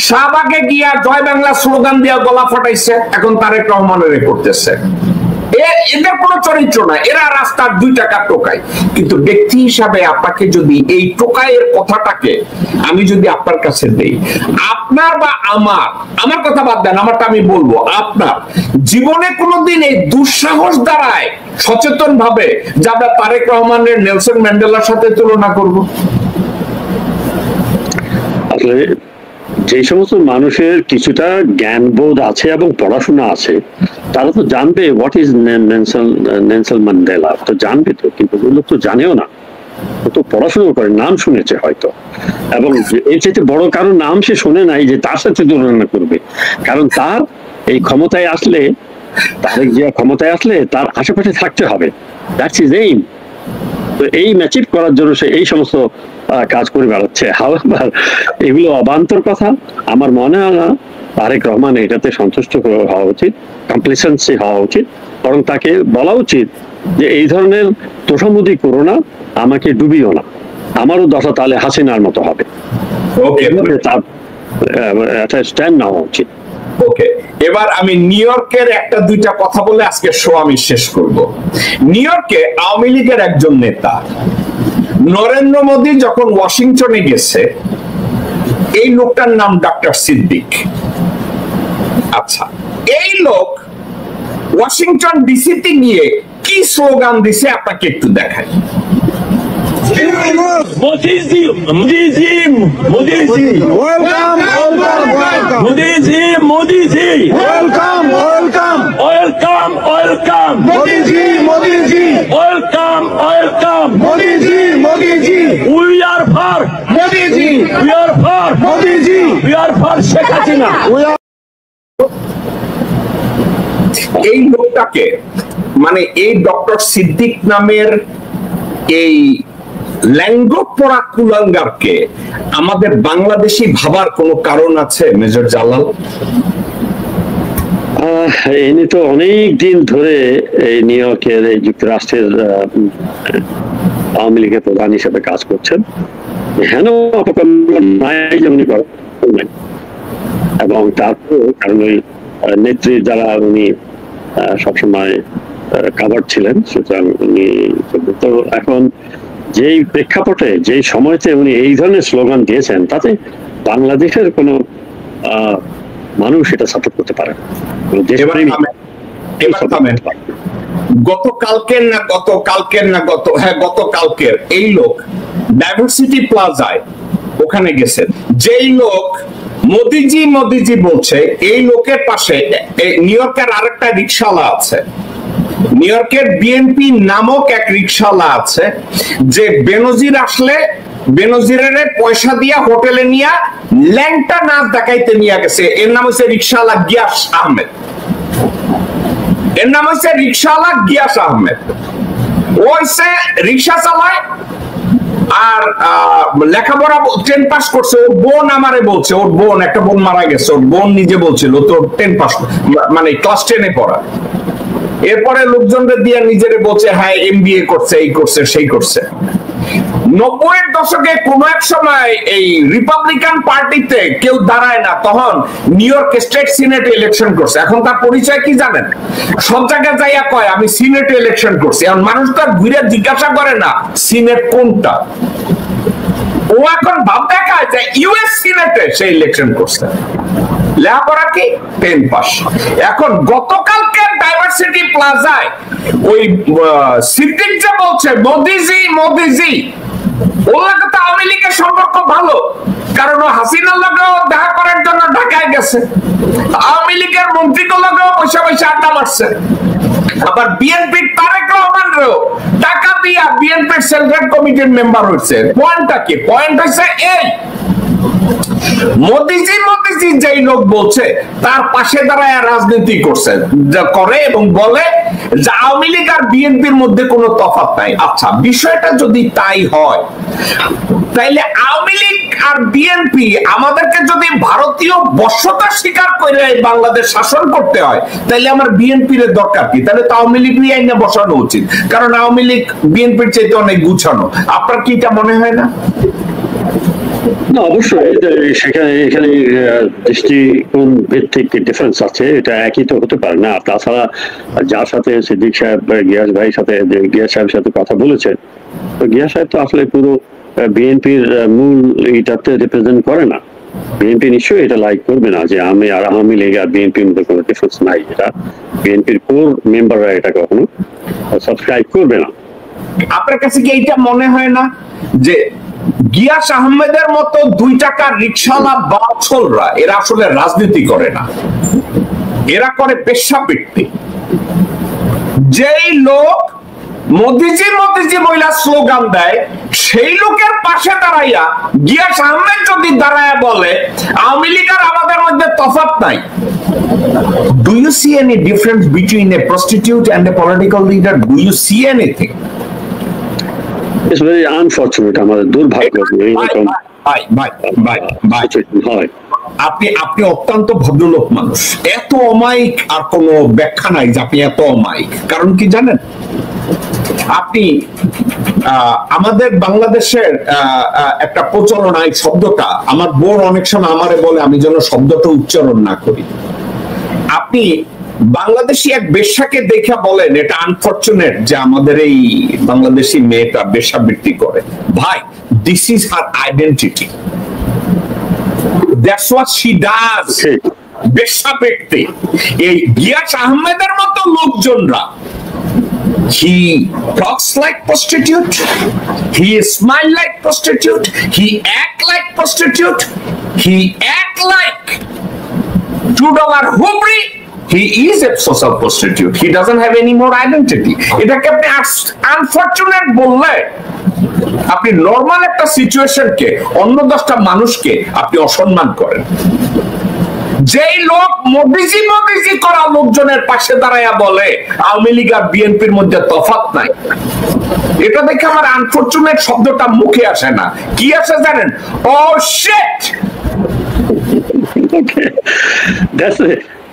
শাহবাগে গিয়া জয় বাংলা স্লোগান দিয়া গলা ফাটাইছে, এখন তারেক রহমানের করতেছে। এদের কোনো চরিত্র না, এরা রাস্তার 2 টাকা টোকায়। কিন্তু ব্যক্তি হিসাবে আপনাকে যদি এই টোকাইয়ের কথাটাকে আমি যদি আপনার কাছে দেই, আপনার বা আমার কথা বাদ দেন, আমারটা আমি বলবো, আপনার জীবনে কোনোদিন এই দুঃসাহস দ্বারায় সচেতন ভাবে যে আমরা তারেক রহমানের নেলসন ম্যান্ডেলার সাথে তুলনা করব? আসলে যে সমস্ত মানুষের কিছুটা জ্ঞানবোধ আছে এবং পড়াশোনা আছে, তারা তো জানবে হোয়াট ইজ নেলসন ম্যান্ডেলা, তো জানবে তো, কিন্তু লোক তো জানেও না, তো পড়াশোনা করে, নাম শুনেছে হয়তো, এবং এর চাইতে বড় কারণ নাম সে শোনে নাই যে তার সাথে তুলনা করবে। কারণ তার এই ক্ষমতায় আসলে, তারেক জিয়া ক্ষমতায় আসলে তার আশেপাশে থাকতে হবে, দ্যাটস ইজ এইম। তো এই ম্যাচিভ করার জন্য সে এই সমস্ত কাজ করে বেড়াচ্ছে। হাওয়ার এগুলো অবান্তর কথা। আমার মনে হয় না তারেক রহমান এটাতে সন্তুষ্ট হওয়া উচিত, কমপ্লিসেন্সি হওয়া উচিত, বরং তাকে বলা উচিত যে এই ধরনের তোষামোদি করো না, আমাকে ডুবিও না, আমারও দশা তাহলে হাসিনার মতো হবে। তার একটা স্ট্যান্ড নেওয়া উচিত। ওকে, এবার আমি নিউ ইয়র্কের 1-2টা কথা বলে আজকে শো আমি শেষ করব। নিউ ইয়র্কে আওয়ামী লীগের একজন নেতা নরেন্দ্র মোদী যখন ওয়াশিংটনে গেছে, এই লোকটার নাম ডক্টর সিদ্দিক। আচ্ছা, এই লোক ওয়াশিংটন ডিসিতে গিয়ে কি স্লোগান দিছে আপনাকে একটু দেখাই। Modi ji, Modi ji, Modi ji, welcome welcome Modi ji, Modi ji, welcome welcome welcome welcome Modi ji welcome welcome Modi ji we are for Modi ji we are for Modi ji we are for Sheikh Hasina। এই লোকটাকে, মানে এই ডক্টর সিদ্দিক নামের এই ল্যাঙ্গুয়েজ পড়া কুলাঙ্গারকে আমাদের বাংলাদেশি ভাবার কোনো কারণ আছে মেজর জালাল? ইনি তো অনেক দিন ধরে এই নিউ ইয়র্কের এই যুক্তরাষ্ট্রের আওয়ামী লীগের প্রধান হিসেবে কাজ করছেন। হেন এবং তারপর কারণ ওই নেত্রীর দ্বারা উনি সবসময় কাভার ছিলেন, সুতরাং উনি তো এখন যেই প্রেক্ষাপটে যেই সময়তে উনি এই ধরনের স্লোগান দিয়েছেন, তাতে বাংলাদেশের কোনো মানুষ এটা সাপোর্ট করতে পারে। গতকালকের এই লোক ডাইভার্সিটি প্লাজায় ওখানে গেছেন, যেই লোক মোদিজি মোদিজি বলছে, এই লোকের পাশে নিউ ইয়র্কের আরেকটা রিক্সাওয়ালা আছে, নিউ ইয়র্কের বিএনপি নামক এক রিক্সাওয়ালা আছে, যে বেনজির আসলে বেনজিরের পয়সা দিয়া হোটেলে নিয়ে ল্যাংটা নাচ দেখাইতে নিয়ে গেছে। এর নাম হচ্ছে রিক্সাওয়ালা গিয়াস আহমেদ। এর নাম হচ্ছে রিক্সাওয়ালা গিয়াস আহমেদ। ও হচ্ছে রিক্সা চালায় আর লেখাপড়া 10 পাস করছে। ওর বোন আমারে বলছে, ওর বোন, একটা বোন মারা গেছে, ওর বোন নিজে বলছিল তো 10 পাস, মানে ক্লাস 10-এ পড়া। এরপরে লোকজনদের দিয়ে নিজেরে বলছে হ্যাঁ এমবিএ করছে, এই করছে সেই করছে। 90-এর দশকে কোন এক সময় এই রিপাবলিকান পার্টিতে কেউ দাঁড়ায় না, তখন new York state senate election করছে। এখন তার পরিচয় কি জানেন? সব জায়গায় যাইয়া কয় আমি সিনেট ইলেকশন করছি। এখন মানুষ তো আর ঘুরে জিজ্ঞাসা করে না সিনেট কোনটা, ও এখন ভাব দেখায় যে ইউএস সিনেটে সে ইলেকশন করছে। লেখাপড়া কি 10 পাস। এখন গতকালকে ডাইভার্সিটি প্লাজায় ওই সিদ্দিক যে বলছে মোদিজি মোদিজি, ওর লাগে তো আওয়ামী লীগের সম্পর্ক ভালো, কারণ ও হাসিনার লগেও দেখা করার জন্য ঢাকায় গেছে, আওয়ামী লীগের মন্ত্রীগুলোকেও পয়সা পয়সা আড্ডা মারছে, আবার বিএনপির তারেক রহমানও টাকা দিয়া বিএনপির সেন্ট্রাল কমিটির মেম্বার হয়েছে। পয়েন্টটা কি? পয়েন্ট হচ্ছে এই, মোদিজি মোদিজি যেই লোক বলছে তার পাশে দাঁড়ায় রাজনীতি করছে করে এবং বলে যে আওয়ামী লীগ আর বিএনপির মধ্যে কোনো তফাৎ নাই। আচ্ছা, বিষয়টা যদি তাই হয়, তাইলে আওয়ামী লীগ আর বিএনপি আমাদেরকে যদি ভারতীয় বর্ষতা স্বীকার করে বাংলাদেশ শাসন করতে হয়, তাইলে আমার বিএনপির দরকার কি? তাহলে তো আওয়ামী লীগ নিয়ে আইনা বসানো উচিত, কারণ আওয়ামী লীগ বিএনপির চাইতে অনেক গুছানো। আপনার কি এটা মনে হয় না? না, অবশ্যই এখানে দৃষ্টিকোণ ভিত্তিক ডিফারেন্স আছে, এটা একই তো হতে পারে না। তাছাড়া যার সাথে সিদ্দিক সাহেব গিয়াস সাহেবের সাথে কথা বলেছে, তো গিয়াস সাহেব তো আসলে পুরো বিএনপির মূল এটাতে রিপ্রেজেন্ট করে না। বিএনপি নিশ্চয়ই এটা লাইক করবে না যে আমি আর আওয়ামী লীগ আর বিএনপির মধ্যে কোনো ডিফারেন্স নাই। এটা বিএনপির কোর মেম্বাররা এটা কখনো সাবস্ক্রাইব করবে না। আপনার কাছে কি এইটা মনে হয় না যে গিয়াস আহমেদের মতো 2 টাকার রিকশাওয়ালা বাউছলরা এরা আসলে রাজনীতি করে না, এরা করে পেশাবৃত্তি। যেই লোক মোদিজি মোদিজি বইলা স্লোগান দেয়, সেই লোকের পাশে দাঁড়াইয়া গিয়াস আহমেদ যদি দাঁড়ায় বলে আওয়ামী লীগ আর আমাদের মধ্যে তফাৎ নাই, do you see any difference between a prostitute and a political leader? Do you see anything? It's very unfortunate, আমাদের দুর্ভাগ্য এরকম হয়। আপনি অত্যন্ত ভদ্রলোক মানুষ, এত অমায়িক আর কোনো ব্যাখ্যা নাই যে আপনি এত অমায়িক। কারণ কি জানেন, আপনি আমাদের বাংলাদেশের একটা প্রচলন, এই শব্দটা আমার বোন অনেক সময় আমারে বলে আমি যেন শব্দটা উচ্চারণ না করি। আপনি বাংলাদেশি এক বেশ্যাকে দেখা বলেন এটা আনফরচুনেট যে আমাদের এই বাংলাদেশি মেয়েটা বেশ্যাবৃত্তি করে। ভাই, this is her identity, that's what she does. বেশ্যাবৃত্তি। এই গিয়াস আহমেদের মতো লোকজনরা, he talks like prostitute, he smile like prostitute, he act like prostitute, he act like $2 hubri. He is a social prostitute. He doesn't have any more identity. এটাকে আপনি unfortunate বললে আপনি normal একটা সিচুয়েশনকে, অন্য 10টা মানুষকে আপনি অসম্মান করেন। যেই লোক মোদিজি মোদিজি করা লোকজনের পাশে দাঁড়ায়া বলে আওয়ামী লীগ আর বিএনপির মধ্যে তফাৎ নাই, এটা দেখে আমার আনফরচুনেট শব্দটা মুখে আসে না। কি আসে জানেন? ও sheet.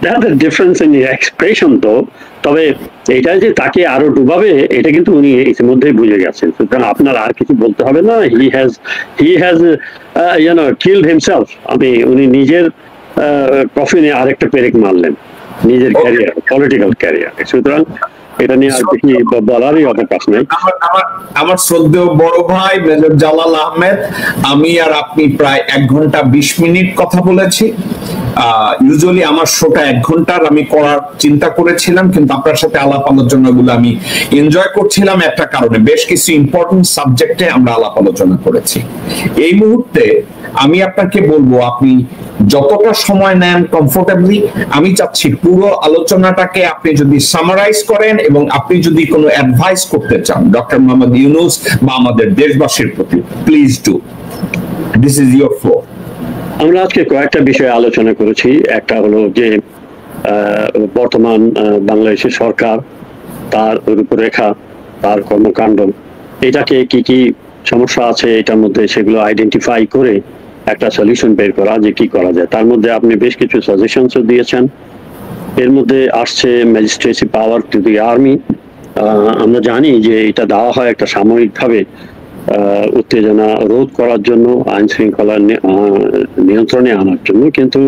That's the difference in expression though. তবে এটা যে তাকে আরো ডুবাবে এটা কিন্তু উনি ইতিমধ্যেই বুঝে গেছেন, সুতরাং আপনার আর কিছু বলতে হবে না। he has killed himself. উনি নিজের কফিনে আরেকটা পেরেক মারলেন নিজের ক্যারিয়ার, পলিটিক্যাল ক্যারিয়ার। সুতরাং এটা নিয়ে আর কি বলারই অবকাশ নেই। আমার শ্রদ্ধেয় বড় ভাই মেজর জালাল আহমেদ, আমি আর আপনি প্রায় 1 ঘন্টা 20 মিনিট কথা বলেছি। ইউজুয়ালি আমার শোটা 1 ঘন্টার আমি করার চিন্তা করেছিলাম, কিন্তু আপনার সাথে আলাপ আলোচনাগুলো আমি এনজয় করছিলাম একটা কারণে, বেশ কিছু ইম্পর্টেন্ট সাবজেক্টে আমরা আলাপ আলোচনা করেছি। এই মুহূর্তে আমি আপনাকে বলবো, আপনি যতটা সময় নেন কমফোর্টেবলি, আমি চাচ্ছি পুরো আলোচনাটাকে আপনি যদি সামারাইজ করেন এবং আপনি যদি কোনো অ্যাডভাইস করতে চান ডক্টর মোহাম্মদ ইউনূস বা আমাদের দেশবাসীর প্রতি, please do. This is your floor. আমরা আজকে কয়েকটা বিষয়ে আলোচনা করেছি। একটা হলো যে বর্তমান বাংলাদেশের সরকার, তার রূপরেখা, তার কর্মকাণ্ড, এটাকে কি কি সমস্যা আছে এটার মধ্যে, সেগুলো আইডেন্টিফাই করে একটা সলিউশন বের করা যে কি করা যায়। তার মধ্যে আপনি বেশ কিছু সাজেশনসও দিয়েছেন। এর মধ্যে আসছে magistracy power to the army. আমরা জানি যে এটা দেওয়া হয় একটা সাময়িকভাবে উত্তেজনা রোধ করার জন্য, আইন শৃঙ্খলা নিয়ন্ত্রণে আনার জন্য, কিন্তু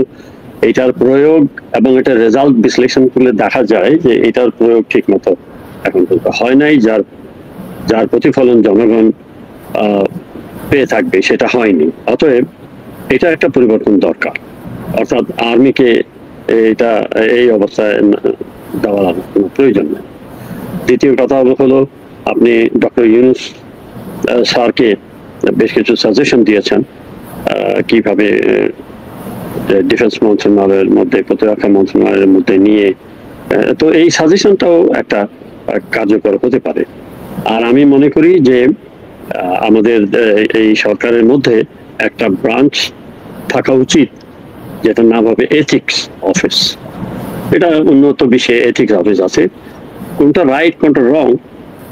এটার প্রয়োগ এবং এটার রেজাল্ট বিশ্লেষণ করলে দেখা যায় যে এটার প্রয়োগ ঠিক মতো এখন পর্যন্ত হয় নাই। যার প্রতিফলন জনগণ পেয়ে থাকবে সেটা হয়নি। অতএব এটা একটা পরিবর্তন দরকার, অর্থাৎ আর্মিকে এটা এই অবস্থায় দেওয়ার কোনো প্রয়োজন নেই। দ্বিতীয় কথা হলো, আপনি ডক্টর ইউনূস স্যারকে বেশ কিছু সাজেশন দিয়েছেন কিভাবে ডিফেন্স মন্ত্রণালয়ের মধ্যে, প্রতিরক্ষা মন্ত্রণালয়ের মধ্যে নিয়ে, তো এই সাজেশনটাও একটা কার্যকর হতে পারে। আর আমি মনে করি যে আমাদের এই সরকারের মধ্যে একটা ব্রাঞ্চ থাকা উচিত যেটার নাম হবে এথিক্স অফিস। এটা উন্নত বিশ্বে এথিক্স অফিস আছে, কোনটা রাইট কোনটা রং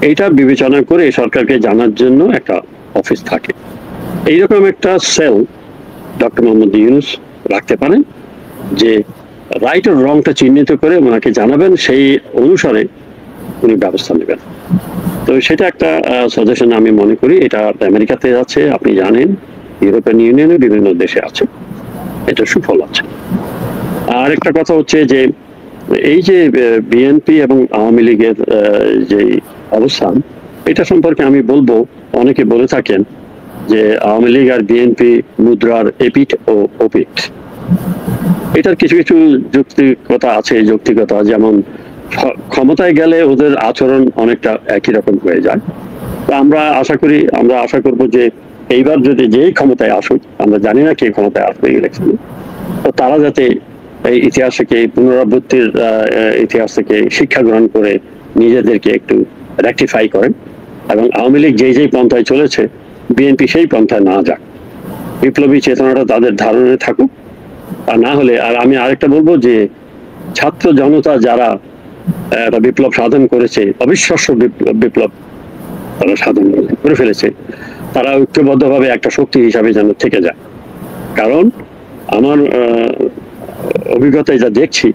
এইটা বিবেচনা করে সরকারকে জানার জন্য একটা অফিস থাকে। এইরকম একটা সেল ডক্টর মোহাম্মদ ইউনূস রাখতে পারেন, যে রাইট আর রংটা চিহ্নিত করে ওনাকে জানাবেন, সেই অনুসারে উনি ব্যবস্থা নেবেন। তো সেটা একটা সাজেশন আমি মনে করি। এটা আমেরিকাতে আছে, আপনি জানেন, ইউরোপিয়ান ইউনিয়নের বিভিন্ন দেশে আছে, এটা সুফল আছে। আর একটা কথা হচ্ছে যে এই যে বিএনপি এবং আওয়ামী লীগের যে অবস্থান, এটা সম্পর্কে আমি বলবো, অনেকে বলে থাকেন যে আওয়ামী লীগ আর বিএনপি মুদ্রার এপিঠ ও ওপিঠ। এটার কিছু কিছু যৌক্তিকতা আছে, যৌক্তিকতা, যেমন ক্ষমতায় গেলে ওদের আচরণ অনেকটা একই রকম হয়ে যায়। তো আমরা আশা করব যে এইবার যদি যেই ক্ষমতায় আসুক, আমরা জানি না কে ক্ষমতায় আসবে ইলেকশনে, তো তারা যাতে এই ইতিহাস থেকে, পুনরাবৃত্তির ইতিহাস থেকে শিক্ষা গ্রহণ করে নিজেদেরকে একটু রেকটিফাই করেন, এবং আওয়ামী লীগ যেই পন্থায় চলেছে বিএনপি সেই পন্থায় না যাক, বিপ্লবী চেতনাটা তাদের ধারণে থাকুক। আর না হলে, আর আমি আরেকটা বলবো যে ছাত্র জনতা যারা একটা বিপ্লব সাধন করেছে, অবিশ্বাস্য বিপ্লব তারা সাধন করে ফেলেছে, তারা ঐক্যবদ্ধভাবে একটা শক্তি হিসাবে যেন থেকে যায়। কারণ আমার অভিজ্ঞতায় যা দেখছি,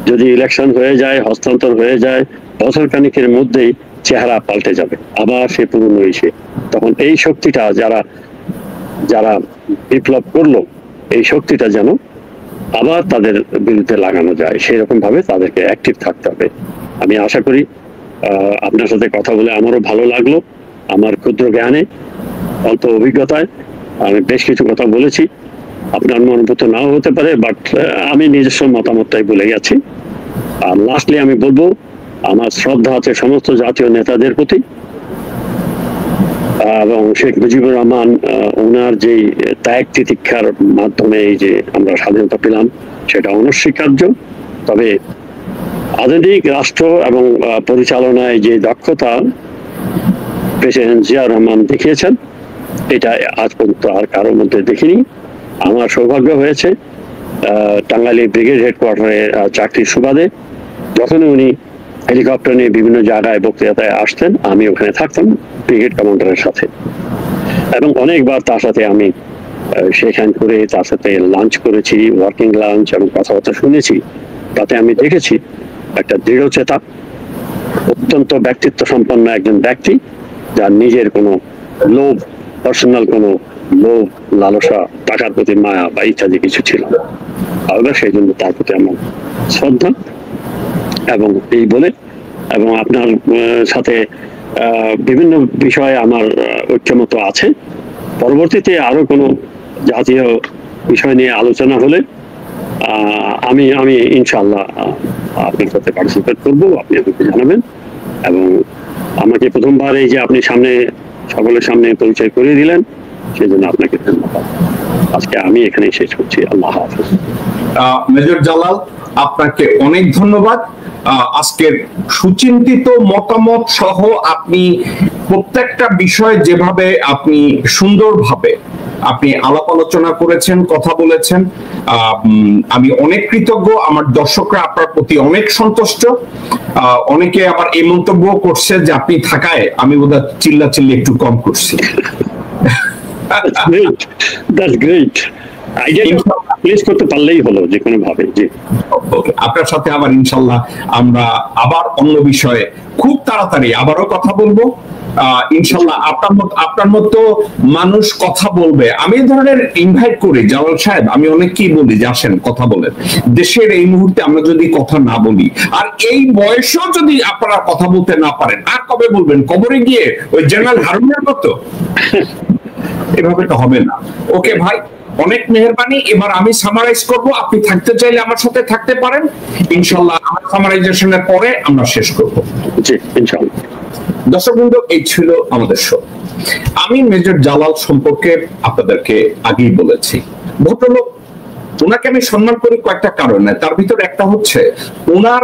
যদি ইলেকশন হয়ে যায়, হস্তান্তর হয়ে যায়, বছর খানিকের মধ্যেই চেহারা পাল্টে যাবে, আবার সে পুরনো এসে, তখন এই শক্তিটা যারা বিপ্লব করলো, এই শক্তিটা যেন আবার তাদের বিরুদ্ধে লাগানো যায়, সেরকম ভাবে তাদেরকে অ্যাক্টিভ থাকতে হবে। আমি আশা করি আপনার সাথে কথা বলে আমারও ভালো লাগলো। আমার ক্ষুদ্র জ্ঞানে, অল্প অভিজ্ঞতায় আমি বেশ কিছু কথা বলেছি, আপনার মনোভূত নাও হতে পারে, বাট আমি নিজস্ব মতামতটাই বলে গেছি। আর লাস্টলি আমি বলবো, আমার শ্রদ্ধা আছে সমস্ত জাতীয় নেতাদের প্রতি, এবং শেখ মুজিবুর রহমান ওনার যে ত্যাগ তিতিক্ষার মাধ্যমে এই যে আমরা স্বাধীনতা পেলাম, সেটা অনস্বীকার্য। তবে আধুনিক রাষ্ট্র এবং পরিচালনায় যে দক্ষতা প্রেসিডেন্ট জিয়া রহমান দেখিয়েছেন, এটা আজ পর্যন্ত আর কারোর মধ্যে দেখিনি। আমার সৌভাগ্য হয়েছে টাঙ্গাইলে ব্রিগেড হেডকোয়ার্টারে চাকরির সুবাদে যখনই উনি হেলিকপ্টার নিয়ে বিভিন্ন জায়গায় বক্তৃতায় আসতেন, আমি ওখানে থাকতাম ব্রিগেড কমান্ডারের সাথে, এবং অনেকবার তার সাথে আমি সেখান করে তার সাথে লাঞ্চ করেছি, ওয়ার্কিং লাঞ্চ, এবং কথাবার্তা শুনেছি। তাতে আমি দেখেছি একটা দৃঢ়চেতা, অত্যন্ত ব্যক্তিত্ব সম্পন্ন একজন ব্যক্তি, যার নিজের কোনো লোভ, পার্সোনাল কোনো লোভ, লালসা, টাকার প্রতি মায়া বা ইত্যাদি কিছু ছিল না। আবার সেই জন্য তার প্রতি আমার শ্রদ্ধা। এবং এই বলে, এবং আপনার সাথে বিভিন্ন বিষয়ে আমার ঐক্যমত আছে। পরবর্তীতে আরো কোনো জাতীয় বিষয় নিয়ে আলোচনা হলে আমি ইনশাআল্লাহ আপনার সাথে পার্টিসিপেট করবো, আপনি আমাকে জানাবেন। এবং আমাকে প্রথমবার এই যে আপনি সকলের সামনে পরিচয় করিয়ে দিলেন, সেই জন্য আপনাকে ধন্যবাদ। আজকে আমি এখানে শেষ করছি। আল্লাহ হাফেজ। মেজর জালাল, আপনাকে অনেক ধন্যবাদ। আজকের সুচিন্তিত মতামত সহ আপনি প্রত্যেকটা বিষয় যেভাবে আপনি সুন্দরভাবে আপনি আলাপ আলোচনা করেছেন, কথা বলেছেন, আমি অনেক কৃতজ্ঞ। আমার দর্শকরা আপনার প্রতি অনেক সন্তুষ্ট। অনেকে আবার এই মন্তব্য করছে যে আপনি থাকায় আমি বোধহয় চিল্লাচিল্লি একটু কম করছি। That's great. প্লেস করতে পারলেই হলো যে কোনো ভাবে। জি, আপনার সাথে আবার ইনশাল্লাহ আমরা আবার অন্য বিষয়ে খুব তাড়াতাড়ি আবারও কথা বলবো ইনশাল্লাহ। আপনার মতো মানুষ কথা বলবে, আমি এই ধরনের ইনভাইট করি জালাল সাহেব, আমি অনেককেই বলি যে আসেন কথা বলেন। দেশের এই মুহূর্তে আমরা যদি কথা না বলি, আর এই বয়সেও যদি আপনারা কথা বলতে না পারেন, আর কবে বলবেন? কবরে গিয়ে ওই জেনারেল হারুনের মতো? এভাবে তো হবে না। ওকে ভাই, অনেক মেহেরবানি। এবার আমি সামারাইজ করব, আপনি থাকতে চাইলে আমার সাথে থাকতে পারেন ইনশাআল্লাহ। আমার সামারাইজেশনের পরে আমরা শেষ করব। জি ইনশাআল্লাহ। দর্শকবৃন্দ, এই ছিল আমাদের শো। আমি মেজর জালাল সম্পর্কে আপনাদেরকে আগেই বলেছি, ভদ্রলোক, ওনাকে আমি সম্মান করি কয়েকটা কারণে। তার ভিতরে একটা হচ্ছে ওনার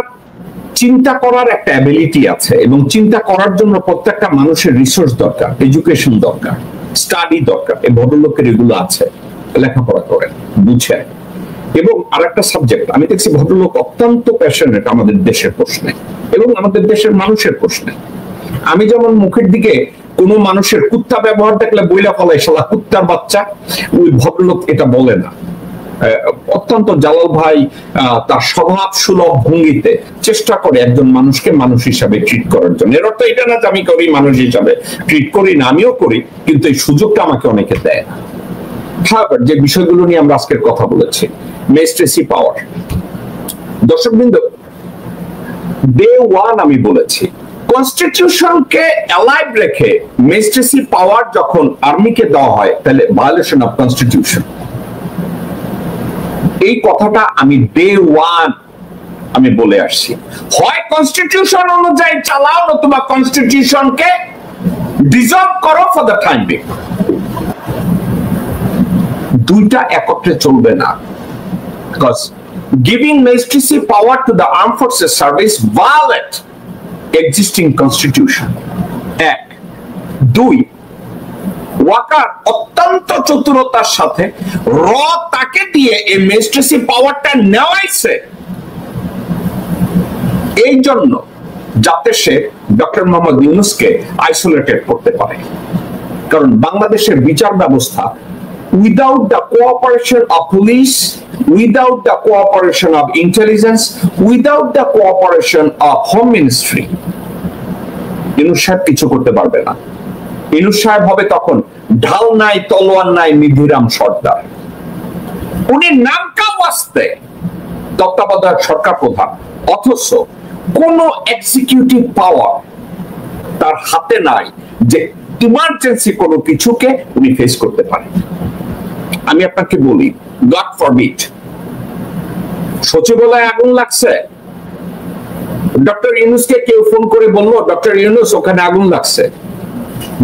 চিন্তা করার একটা অ্যাবিলিটি আছে, এবং চিন্তা করার জন্য প্রত্যেকটা মানুষের রিসোর্স দরকার, এডুকেশন দরকার, স্টাডি দরকার। এই ভদ্রলোকের এগুলো আছে, লেখাপড়া করেন, বুঝেন। এবং আরেকটা সাবজেক্ট আমি দেখছি, ভদ্রলোক অত্যন্ত প্যাশনেট আমাদের দেশের প্রশ্নে এবং আমাদের দেশের মানুষের প্রশ্নে। আমি যেমন মুখের দিকে কোন মানুষের কুত্তা ব্যবহার দেখলে বইলা ফলাই, শালা কুত্তার বাচ্চা, ওই ভদ্রলোক এটা বলে না। অত্যন্ত জালাল ভাই তার স্বভাব সুলভ ভঙ্গিতে চেষ্টা করে একজন মানুষকে মানুষ হিসাবে ট্রিট করার জন্য। এর অর্থ এটা না যে আমি করি মানুষ হিসাবে ট্রিট করি না, আমিও করি, কিন্তু এই সুযোগটা আমাকে অনেকে দেয় না। যে বিষয়গুলো নিয়ে আমরা আজকের কথা বলেছি, ম্যাজিস্ট্রেসি পাওয়ার। দর্শকবৃন্দ, ডে ওয়ান আমি বলেছি কনস্টিটিউশনকে অ্যালাইভ রেখে ম্যাজিস্ট্রেসি পাওয়ার যখন আর্মিকে দেওয়া হয় তাহলে ভায়োলেশন অফ কনস্টিটিউশন। এই কথাটা আমি ডে ওয়ান আমি বলে আসছি, হয় কনস্টিটিউশন অনুযায়ী চালাও নতুবা কনস্টিটিউশনকে ডিসলভ করো ফর দ্য টাইম বিং। দুইটা একত্রে চলবে না, because giving magistracy power to the armed forces service violate existing constitution। এক। দুই, ওয়াকার অত্যন্ত চতুরতার সাথে তাকে দিয়ে এই ম্যাজিস্ট্রেসি পাওয়ারটা নেওয়াইছে এই জন্য যাতে সে ডক্টর মোহাম্মদ ইউনূসকে আইসোলেটেড করতে পারে। কারণ বাংলাদেশের বিচার ব্যবস্থা without the cooperation of police, without the cooperation of intelligence, without the cooperation of home ministry, Yunus সাহেব কিছু করতে পারবে না। ইউনূস সাহেব হবে তখন ঢাল নাই, তলোয়ার নাই, নিধিরাম সর্দার। উনি নামকা ওয়াস্তে তত্ত্বাবধায়ক সরকার প্রধান, অথচ কোন এক্সিকিউটিভ পাওয়ার তার হাতে নাই যে ইমার্জেন্সি কোনো কিছুকে উনি ফেস করতে পারে। আমি আপনাকে বলি, গড ফরবিড, সচিবালয়ে আগুন লাগছে, ডক্টর ইউনূসকে কেউ ফোন করে বললো ডক্টর ইউনূস ওখানে আগুন লাগছে,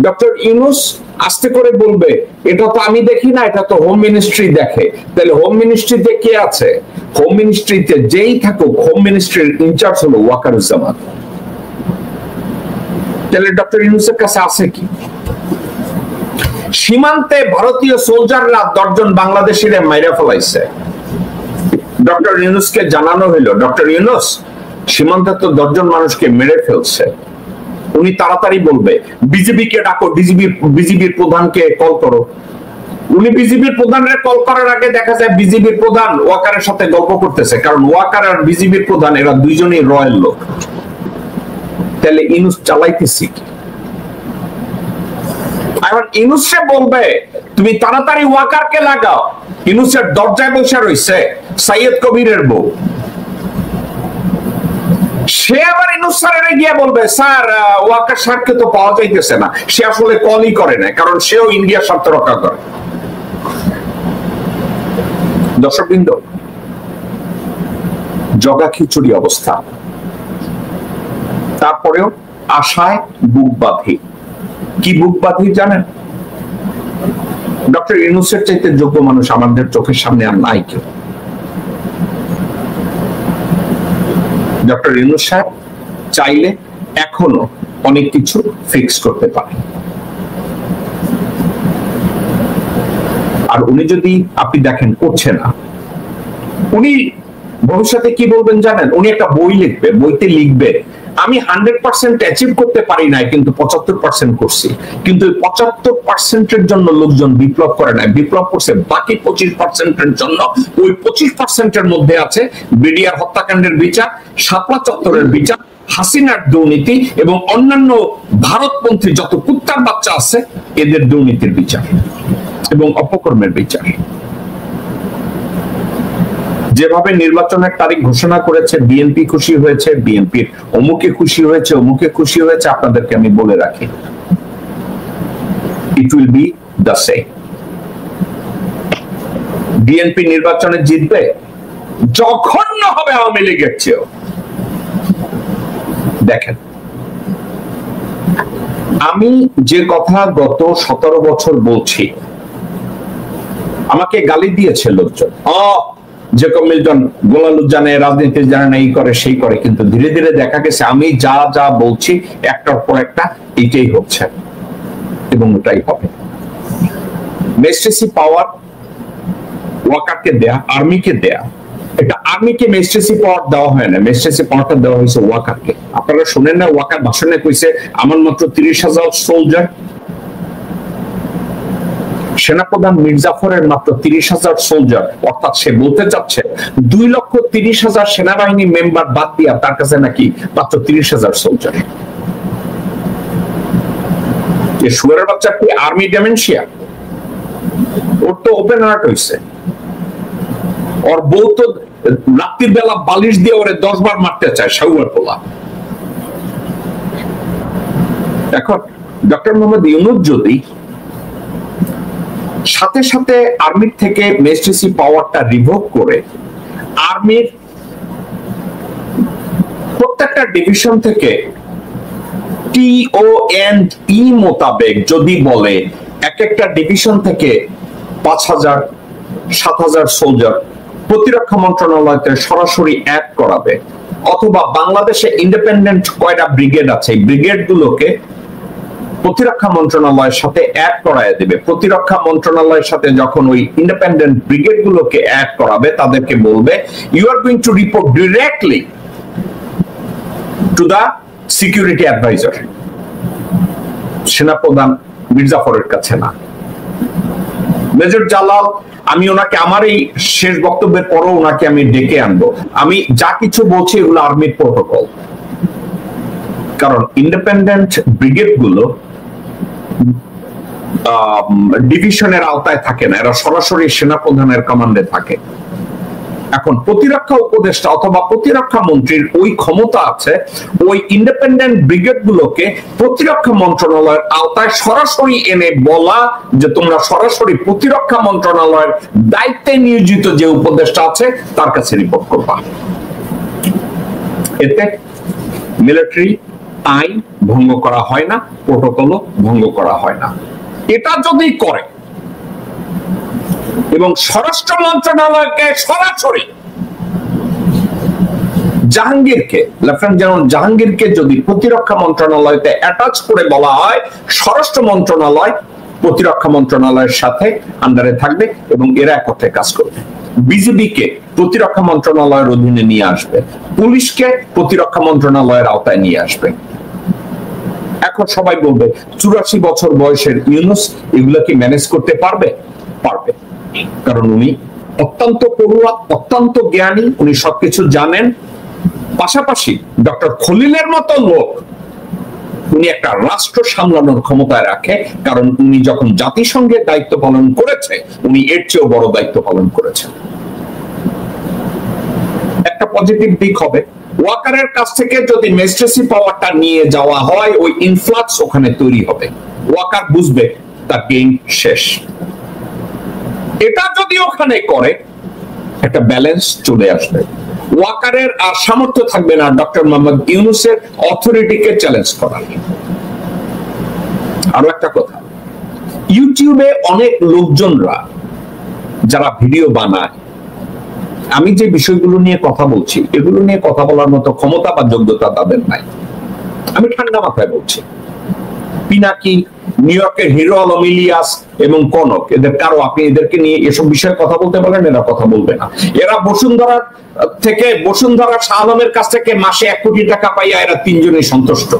ডক্টর ইউনূস আস্তে করে বলবে এটা তো আমি দেখি না, এটা তো হোম মিনিস্ট্রি দেখে। তাহলে হোম মিনিস্ট্রিতে কে আছে? হোম মিনিস্ট্রিতে যেই থাকুক, হোম মিনিস্ট্রির ইনচার্জ হলো ওয়াকারুজ্জামান। তাহলে ডক্টর ইউনূসের কাছে আছে কি? সীমান্তে ভারতীয় সোলজাররা 10 জন বাংলাদেশিরে মাইরা ফেলাইছে, ডক্টর ইউনূসকে জানানো হইলো ডক্টর ইউনূস সীমান্তে তো 10 জন মানুষকে মেরে ফেলছে। উনি তাড়াতাড়ি বলবে বিজেপিকে ডাকো, বিজেপির প্রধানকে কল করো। উনি বিজেপির প্রধানের কল করার আগে দেখা যায় বিজেপির প্রধান ওয়াকারের সাথে গল্প করতেছে, কারণ ওয়াকার আর বিজেপির প্রধান এরা দুইজনই রয়্যাল লোক। তাহলে ইউনূস চালাইতেছি কি? এখন ইউনূসে বলবে তুমি তাড়াতাড়ি ওয়াকারকে লাগাও, ইউনূসের দরজায় বসে রইছে সাইয়েদ কবিরের বউ। সে আবার ইউনূস স্যারের গিয়ে বলবে স্যার ওয়াকার স্যারকে তো পাওয়া যাইতেছে না, সে আসলে কলই করে না, কারণ সেও ইন্ডিয়ার স্বার্থ রক্ষা করে। দর্শকবৃন্দ, জগা খিচুড়ি অবস্থা, তারপরেও আশায় বুক বাঁধি। কি বুক বাঁধি জানেন? ডক্টর ইউনূসের চাইতে যোগ্য মানুষ আমাদের চোখের সামনে আর নাই কেউ। ডক্টর ইউনূস সাহেব চাইলে এখনো অনেক কিছু ফিক্স করতে পারে। আর উনি যদি আপনি দেখেন করছে না, উনি ভবিষ্যতে কি বলবেন জানেন? উনি একটা বই লিখবে, বইতে লিখবে আমি 100% অ্যাচিভ করতে পারি নাই, কিন্তু 75% করছি। কিন্তু 75%-এর জন্য লোকজন বিপ্লব করে নাই, বিপ্লব করছে বাকি 25%-এর জন্য। ওই 25%-এর মধ্যে আছে বিডিআর হত্যাকাণ্ডের বিচার, শাপলা চত্বরের বিচার, হাসিনার দুর্নীতি এবং অন্যান্য ভারতপন্থী যত কুত্তার বাচ্চা আছে এদের দুর্নীতির বিচার এবং অপকর্মের বিচার। যেভাবে নির্বাচনের তারিখ ঘোষণা করেছে, বিএনপি খুশি হয়েছে, বিএনপির অমুকে খুশি হয়েছে, অমুকে খুশি হয়েছে, আপনাদেরকে আমি বলে রাখি it will be the same. BNP নির্বাচনে জিতবে, জঘন্য হবে আওয়ামী লীগের চেয়েও। দেখেন, আমি যে কথা গত 17 বছর বলছি, আমাকে গালি দিয়েছে লোকজন, জেকব মিল্টন গোলালুজ্জানে রাজনীতি জানে না, এই করে সেই করে, কিন্তু ধীরে ধীরে দেখা গেছে আমি যা যা বলছি একটার পর একটা এটাই হচ্ছে এবং ওটাই হবে। ম্যাজিস্ট্রেসি পাওয়ার ওয়াকারকে দেয়া, আর্মিকে দেয়া, এটা আর্মিকে ম্যাজিস্ট্রেসি পাওয়ার দেওয়া হয় না, ম্যাজিস্ট্রেসি পাওয়ারটা দেওয়া হয়েছে ওয়াকারকে। আপনারা শুনেন না ওয়াকার ভাষণে কইছে আমার মাত্র 30,000 সোলজার, সেনাপ্রধান মির্জাফরের মাত্র 30,000 সোলজার, অর্থাৎ সে বলতে চাচ্ছে 2,30,000 সেনাবাহিনী মেম্বার বাদ দিয়া তার কাছে নাকি মাত্র 30,000 সোলজার। শুয়ারের বাচ্চা কি আর্মি ডেমেনশিয়া? ওর তো ওপেন হার্ট হয়েছে, ওর বউ তো রাত্রির বেলা বালিশ দিয়ে ওরে 10 বার মারতে চায় শাহুয়ার পোলা। এখন ডক্টর মোহাম্মদ ইউনূস যদি সাথে সাথে আর্মির থেকে ম্যাজিস্ট্রেসি পাওয়ারটা রিভোক করে আর্মির প্রত্যেকটা ডিভিশন থেকে TONE মোতাবেক যদি বলে এক একটা ডিভিশন থেকে 5000 7000 সোলজার প্রতিরক্ষা মন্ত্রণালয়তে সরাসরি অ্যাড করাবে, অথবা বাংলাদেশে ইন্ডিপেন্ডেন্ট কয়টা ব্রিগেড আছে এই ব্রিগেড গুলোকে প্রতিরক্ষা মন্ত্রণালয়ের সাথে অ্যাড করায় দেবে। প্রতিরক্ষা মন্ত্রণালয়ের সাথে যখন ওই ইন্ডিপেন্ডেন্ট ব্রিগেড গুলোকে অ্যাড করাবে তাদেরকে বলবে you are going to report directly to the security adviser, সেনাপ্রধান মির্জাফরের কাছে না। মেজর জালাল, আমি ওনাকে আমার এই শেষ বক্তব্যের পরও ওনাকে আমি ডেকে আনবো। আমি যা কিছু বলছি এগুলো আর্মির প্রোটোকল, কারণ ইন্ডিপেন্ডেন্ট ব্রিগেড গুলো ডিভিশনের আওতায় থাকে না, এরা সরাসরি সেনাপ্রধানের কমান্ডে থাকে। এখন প্রতিরক্ষা উপদেষ্টা অথবা প্রতিরক্ষা মন্ত্রীর ওই ক্ষমতা আছে ওই ইন্ডিপেন্ডেন্ট ব্রিগেড গুলোকে প্রতিরক্ষা মন্ত্রণালয়ের আওতায় সরাসরি এনে বলা যে তোমরা সরাসরি প্রতিরক্ষা মন্ত্রণালয়ের দায়িত্বে নিয়োজিত যে উপদেষ্টা আছে তার কাছে রিপোর্ট করবা। এতে মিলিটারি আইন ভঙ্গ করা হয় না, প্রোটোকলও ভঙ্গ করা হয় না। এটা যদি করে এবং স্বরাষ্ট্র মন্ত্রণালয়কে সরাসরি জাহাঙ্গীরকে, লেফটেন্যান্ট জেনারেল জাহাঙ্গীরকে যদি প্রতিরক্ষা মন্ত্রণালয়তে অ্যাটাচ করে বলা হয় স্বরাষ্ট্র মন্ত্রণালয় প্রতিরক্ষা মন্ত্রণালয়ের সাথে আন্ডারে থাকবে এবং এরা একত্রে কাজ করবে। বিজিবিকে প্রতিরক্ষা মন্ত্রণালয়ের অধীনে নিয়ে আসবে, পুলিশকে প্রতিরক্ষা মন্ত্রণালয়ের আওতায় নিয়ে আসবে। এখন সবাই বলবে 84 বছর বয়সের ইউনূস এগুলা কি ম্যানেজ করতে পারবে? পারবে, কারণ উনি অত্যন্ত পড়ুয়া, অত্যন্ত জ্ঞানী, উনি সবকিছু জানেন। পাশাপাশি ডক্টর খলিলের মতো লোক উনি একটা রাষ্ট্র সামলানোর ক্ষমতায় রাখে, কারণ উনি যখন জাতিসংঘের দায়িত্ব পালন করেছে উনি এর চেয়েও বড় দায়িত্ব পালন করেছেন। একটা পজিটিভ দিক হবে ওয়াকারের কাছ থেকে যদি ম্যাজিস্ট্রেসি পাওয়ারটা নিয়ে যাওয়া হয় ওই ইনফ্লাক্স ওখানে তৈরি হবে, ওয়াকার বুঝবে তার গেম শেষ। এটা যদি ওখানে করে একটা ব্যালেন্স চলে আসবে, ওয়াকারের আর সামর্থ্য থাকবে না ডক্টর মোহাম্মদ ইউনূসের অথরিটিকে চ্যালেঞ্জ করার। আরো একটা কথা, ইউটিউবে অনেক লোকজনরা যারা ভিডিও বানায়, আমি যে বিষয়গুলো নিয়ে কথা বলছি এগুলো নিয়ে কথা বলার মতো ক্ষমতা বা যোগ্যতা তাদের নাই। আমি ঠান্ডা মাথায় বলছি, পিনাকি, নিউ ইয়র্কের হিরো আলম ইলিয়াস এবং কনক, এদের কারো আপনি এদেরকে নিয়ে এসব বিষয়ে কথা বলতে বলেন, এরা কথা বলবে না। এরা বসুন্ধরা শাহ আলমের কাছ থেকে মাসে 1 কোটি টাকা পাইয়া এরা তিনজনই সন্তুষ্ট।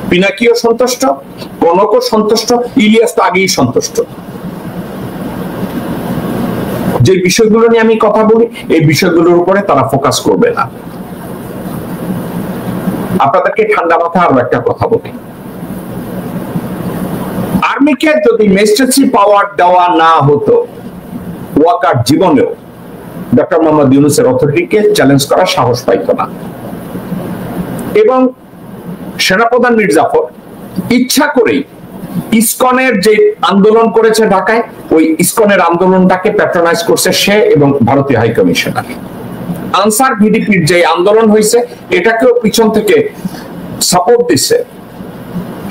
পিনাকিও সন্তুষ্ট, কনকও সন্তুষ্ট, ইলিয়াস তো আগেই সন্তুষ্ট। যে বিষয়গুলো নিয়ে আমি কথা বলি এই বিষয়গুলোর উপরে তারা ফোকাস করবে না। আপনাদেরকে ঠান্ডা মাথায় আরো একটা কথা বলি, আর্মিকে যদি ম্যাজিস্ট্রেসি পাওয়ার দেওয়া না হতো ওয়াকার জীবনেও ডক্টর মোহাম্মদ ইউনূসের অথরিটিকে চ্যালেঞ্জ করার সাহস পাইত না। এবং সেনাপ্রধান মির্জাফর ইচ্ছা করেই ইসকনের যে আন্দোলন করেছে ঢাকায় ওই ইসকনের আন্দোলনটাকে প্যাট্রোনাইজ করছে সে এবং ভারতীয় হাই কমিশনার। আনসার ভিডিপির যে আন্দোলন হয়েছে এটাকেও পিছন থেকে সাপোর্ট দিচ্ছে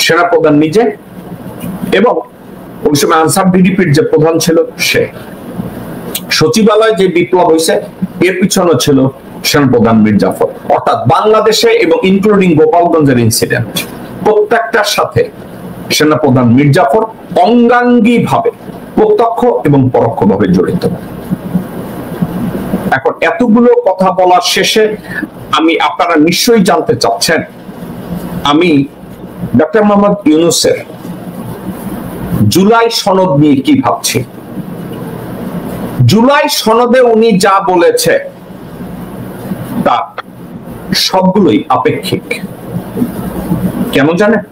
সেনাপ্রধান নিজে, এবং ওই সময় আনসার ভিডিপির যে প্রধান ছিল সে। সচিবালয় যে বিপ্লব হয়েছে এর পিছনে ছিল সেনাপ্রধান মির্জাফর। অর্থাৎ বাংলাদেশে এবং ইনক্লুডিং গোপালগঞ্জের ইনসিডেন্ট প্রত্যেকটার সাথে সেনাপ্রধান মির্জাফর অঙ্গাঙ্গী ভাবে প্রত্যক্ষ এবং পরোক্ষভাবে জড়িত। এখন এতগুলো কথা বলার শেষে আপনারা নিশ্চয়ই জানতে চাচ্ছেন আমি ডক্টর মোহাম্মদ ইউনূসের জুলাই সনদ নিয়ে কি ভাবছি। জুলাই সনদে উনি যা বলেছে তা সবগুলোই আপেক্ষিক। কেন জানেন?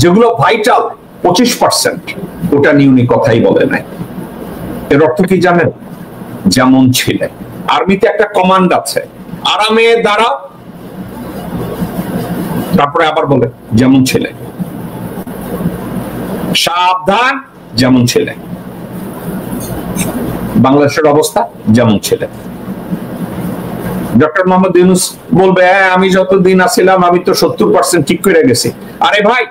যেগুলো ভাইটাল 25%, ওটা নিয়ে উনি কথাই বলে নাই। এর অর্থ কি জানেন? যেমন ছিলে। আর্মিতে একটা কমান্ড আছে, আরামে দাঁড়াও, তারপরে আবার বলে যেমন ছিলে, সাবধান, যেমন ছিলে। বাংলাদেশের অবস্থা যেমন ছিলে। ডক্টর মোহাম্মদ ইউনূস বলবে আমি যতদিন আছিলাম আমি তো 70% ঠিক করে গেছি। আরে ভাই,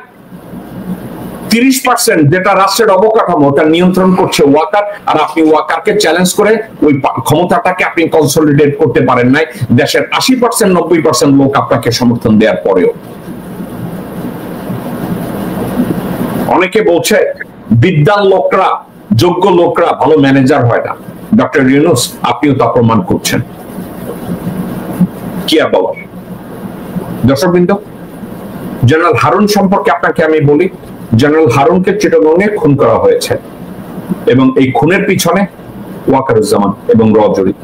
30% যেটা রাষ্ট্রের অবকাঠামো ওটা নিয়ন্ত্রণ করছে ওয়াকার, আর আপনি ওয়াকারকে চ্যালেঞ্জ করে ওই ক্ষমতাটাকে আপনি কনসলিডেট করতে পারেন নাই। দেশের 80% 90% লোক আপনাকে সমর্থন দেওয়ার পরেও। অনেকে বলছে বিদ্যান লোকরা, যোগ্য লোকরা ভালো ম্যানেজার হয় না। ডক্টর ইউনূস আপনিও তা প্রমাণ করছেন। কি আর বলার? দর্শকবৃন্দ, জেনারেল হারুন সম্পর্কে আপনাকে আমি বলি, জেনারেল হারুনকে চিটাগংয়ে খুন করা হয়েছে এবং এই খুনের পিছনে ওয়াকারুজ্জামান এবং র জড়িত।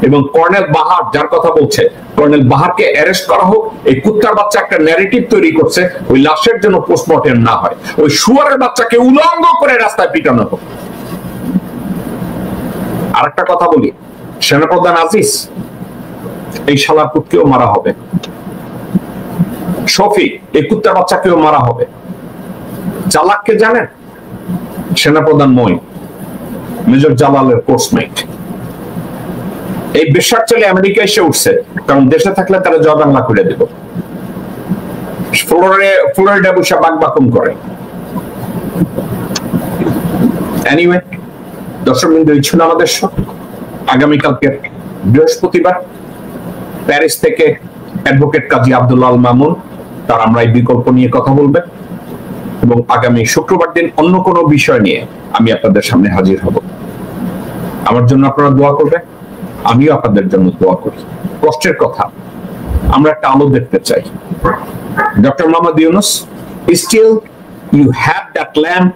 এবং কর্নেল বাহার যার কথা বলছে, কর্নেল বাহারকে অ্যারেস্ট করা হোক, এই কুত্তার বাচ্চা একটা ন্যারেটিভ তৈরি করছে ওই লাশের জন্য পোস্টমর্টেম না হয়, ওই শুয়ারের বাচ্চাকে উলঙ্গ করে রাস্তায় পিটানো হোক। আর একটা কথা বলি, সেনাপ্রধান আজিজ, এই শালার পুতকেও মারা হবে। শফি, এই কুত্তার বাচ্চাকেও মারা হবে। চালাককে জানেন? সেনাপ্রধান মই, মেজর জালালের কোর্সমেট। এই বেশার ছেলে আমেরিকা এসে উঠছে, কারণ দেশে থাকলে তারা জয় বাংলা করে দেব। ফ্লোরিডা বসে বাকবাকুম করে। এনিওয়ে, দর্শকবৃন্দ, এই ছিল আমাদের শো। আগামীকালকে বৃহস্পতিবার প্যারিস থেকে অ্যাডভোকেট কাজী আব্দুল্লাহ আল মামুন তার আমরা এই বিকল্প নিয়ে কথা বলবেন, এবং আগামী শুক্রবার দিন অন্য কোনো বিষয় নিয়ে আমি আপনাদের সামনে হাজির হব। আমার জন্য আপনারা দোয়া করবেন, আমিও আপনাদের জন্য দোয়া করি। কষ্টের কথা, আমরা একটা আলো দেখতে চাই। Doctor Mohammad Yunus, still you have that lamp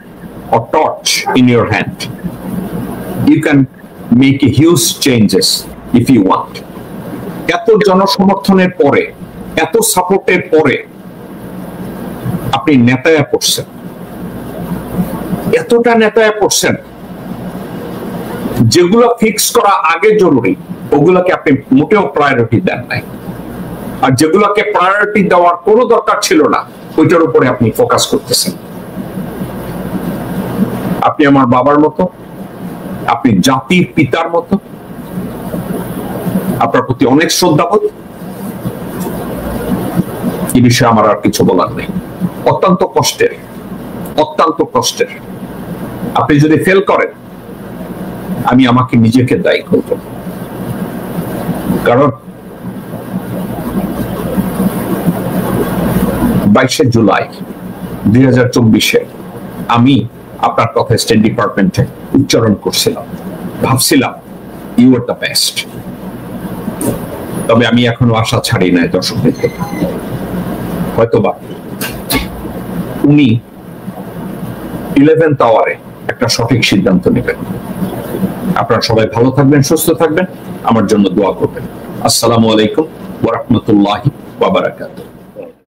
or torch in your hand. You can make a huge changes if you want. এত জনসমর্থনের পরে, এত সাপোর্টের পরে আপনি নেতায়া পড়ছেন, এতটা নেতায়া পড়ছেন, যেগুলো ফিক্স করা আগে জরুরি ওগুলোকে আপনি মোটেও প্রায়োরিটি দেন নাই, আর যেগুলোকে প্রায়োরিটি দেওয়ার কোনো দরকার ছিল না ওইটার উপরে আপনি ফোকাস করতেছেন। আপনি আমার বাবার মতো, আপনি জাতির পিতার মতো, আপনার প্রতি অনেক শ্রদ্ধাবোধ। এই বিষয়ে আমার আর কিছু বলার নেই। অত্যন্ত কষ্টের, অত্যন্ত কষ্টের। আপনি যদি ফেল করেন, আমি আমাকে নিজেকে দায়ী করব, কারণ 22শে জুলাই 2024-এ আমি আপনার কথা স্টেট ডিপার্টমেন্টে উচ্চারণ করছিলাম, ভাবছিলাম ইউ আর দ্য বেস্ট। তবে আমি এখনো আশা ছাড়ি নাই দর্শকদের থেকে। হয়তোবা উনি 11th আওয়ারে একটা সঠিক সিদ্ধান্ত নেবেন। আপনারা সবাই ভালো থাকবেন, সুস্থ থাকবেন, আমার জন্য দোয়া করবেন। আসসালামু আলাইকুম ওয়া রাহমাতুল্লাহি ওয়া বারাকাতুহু।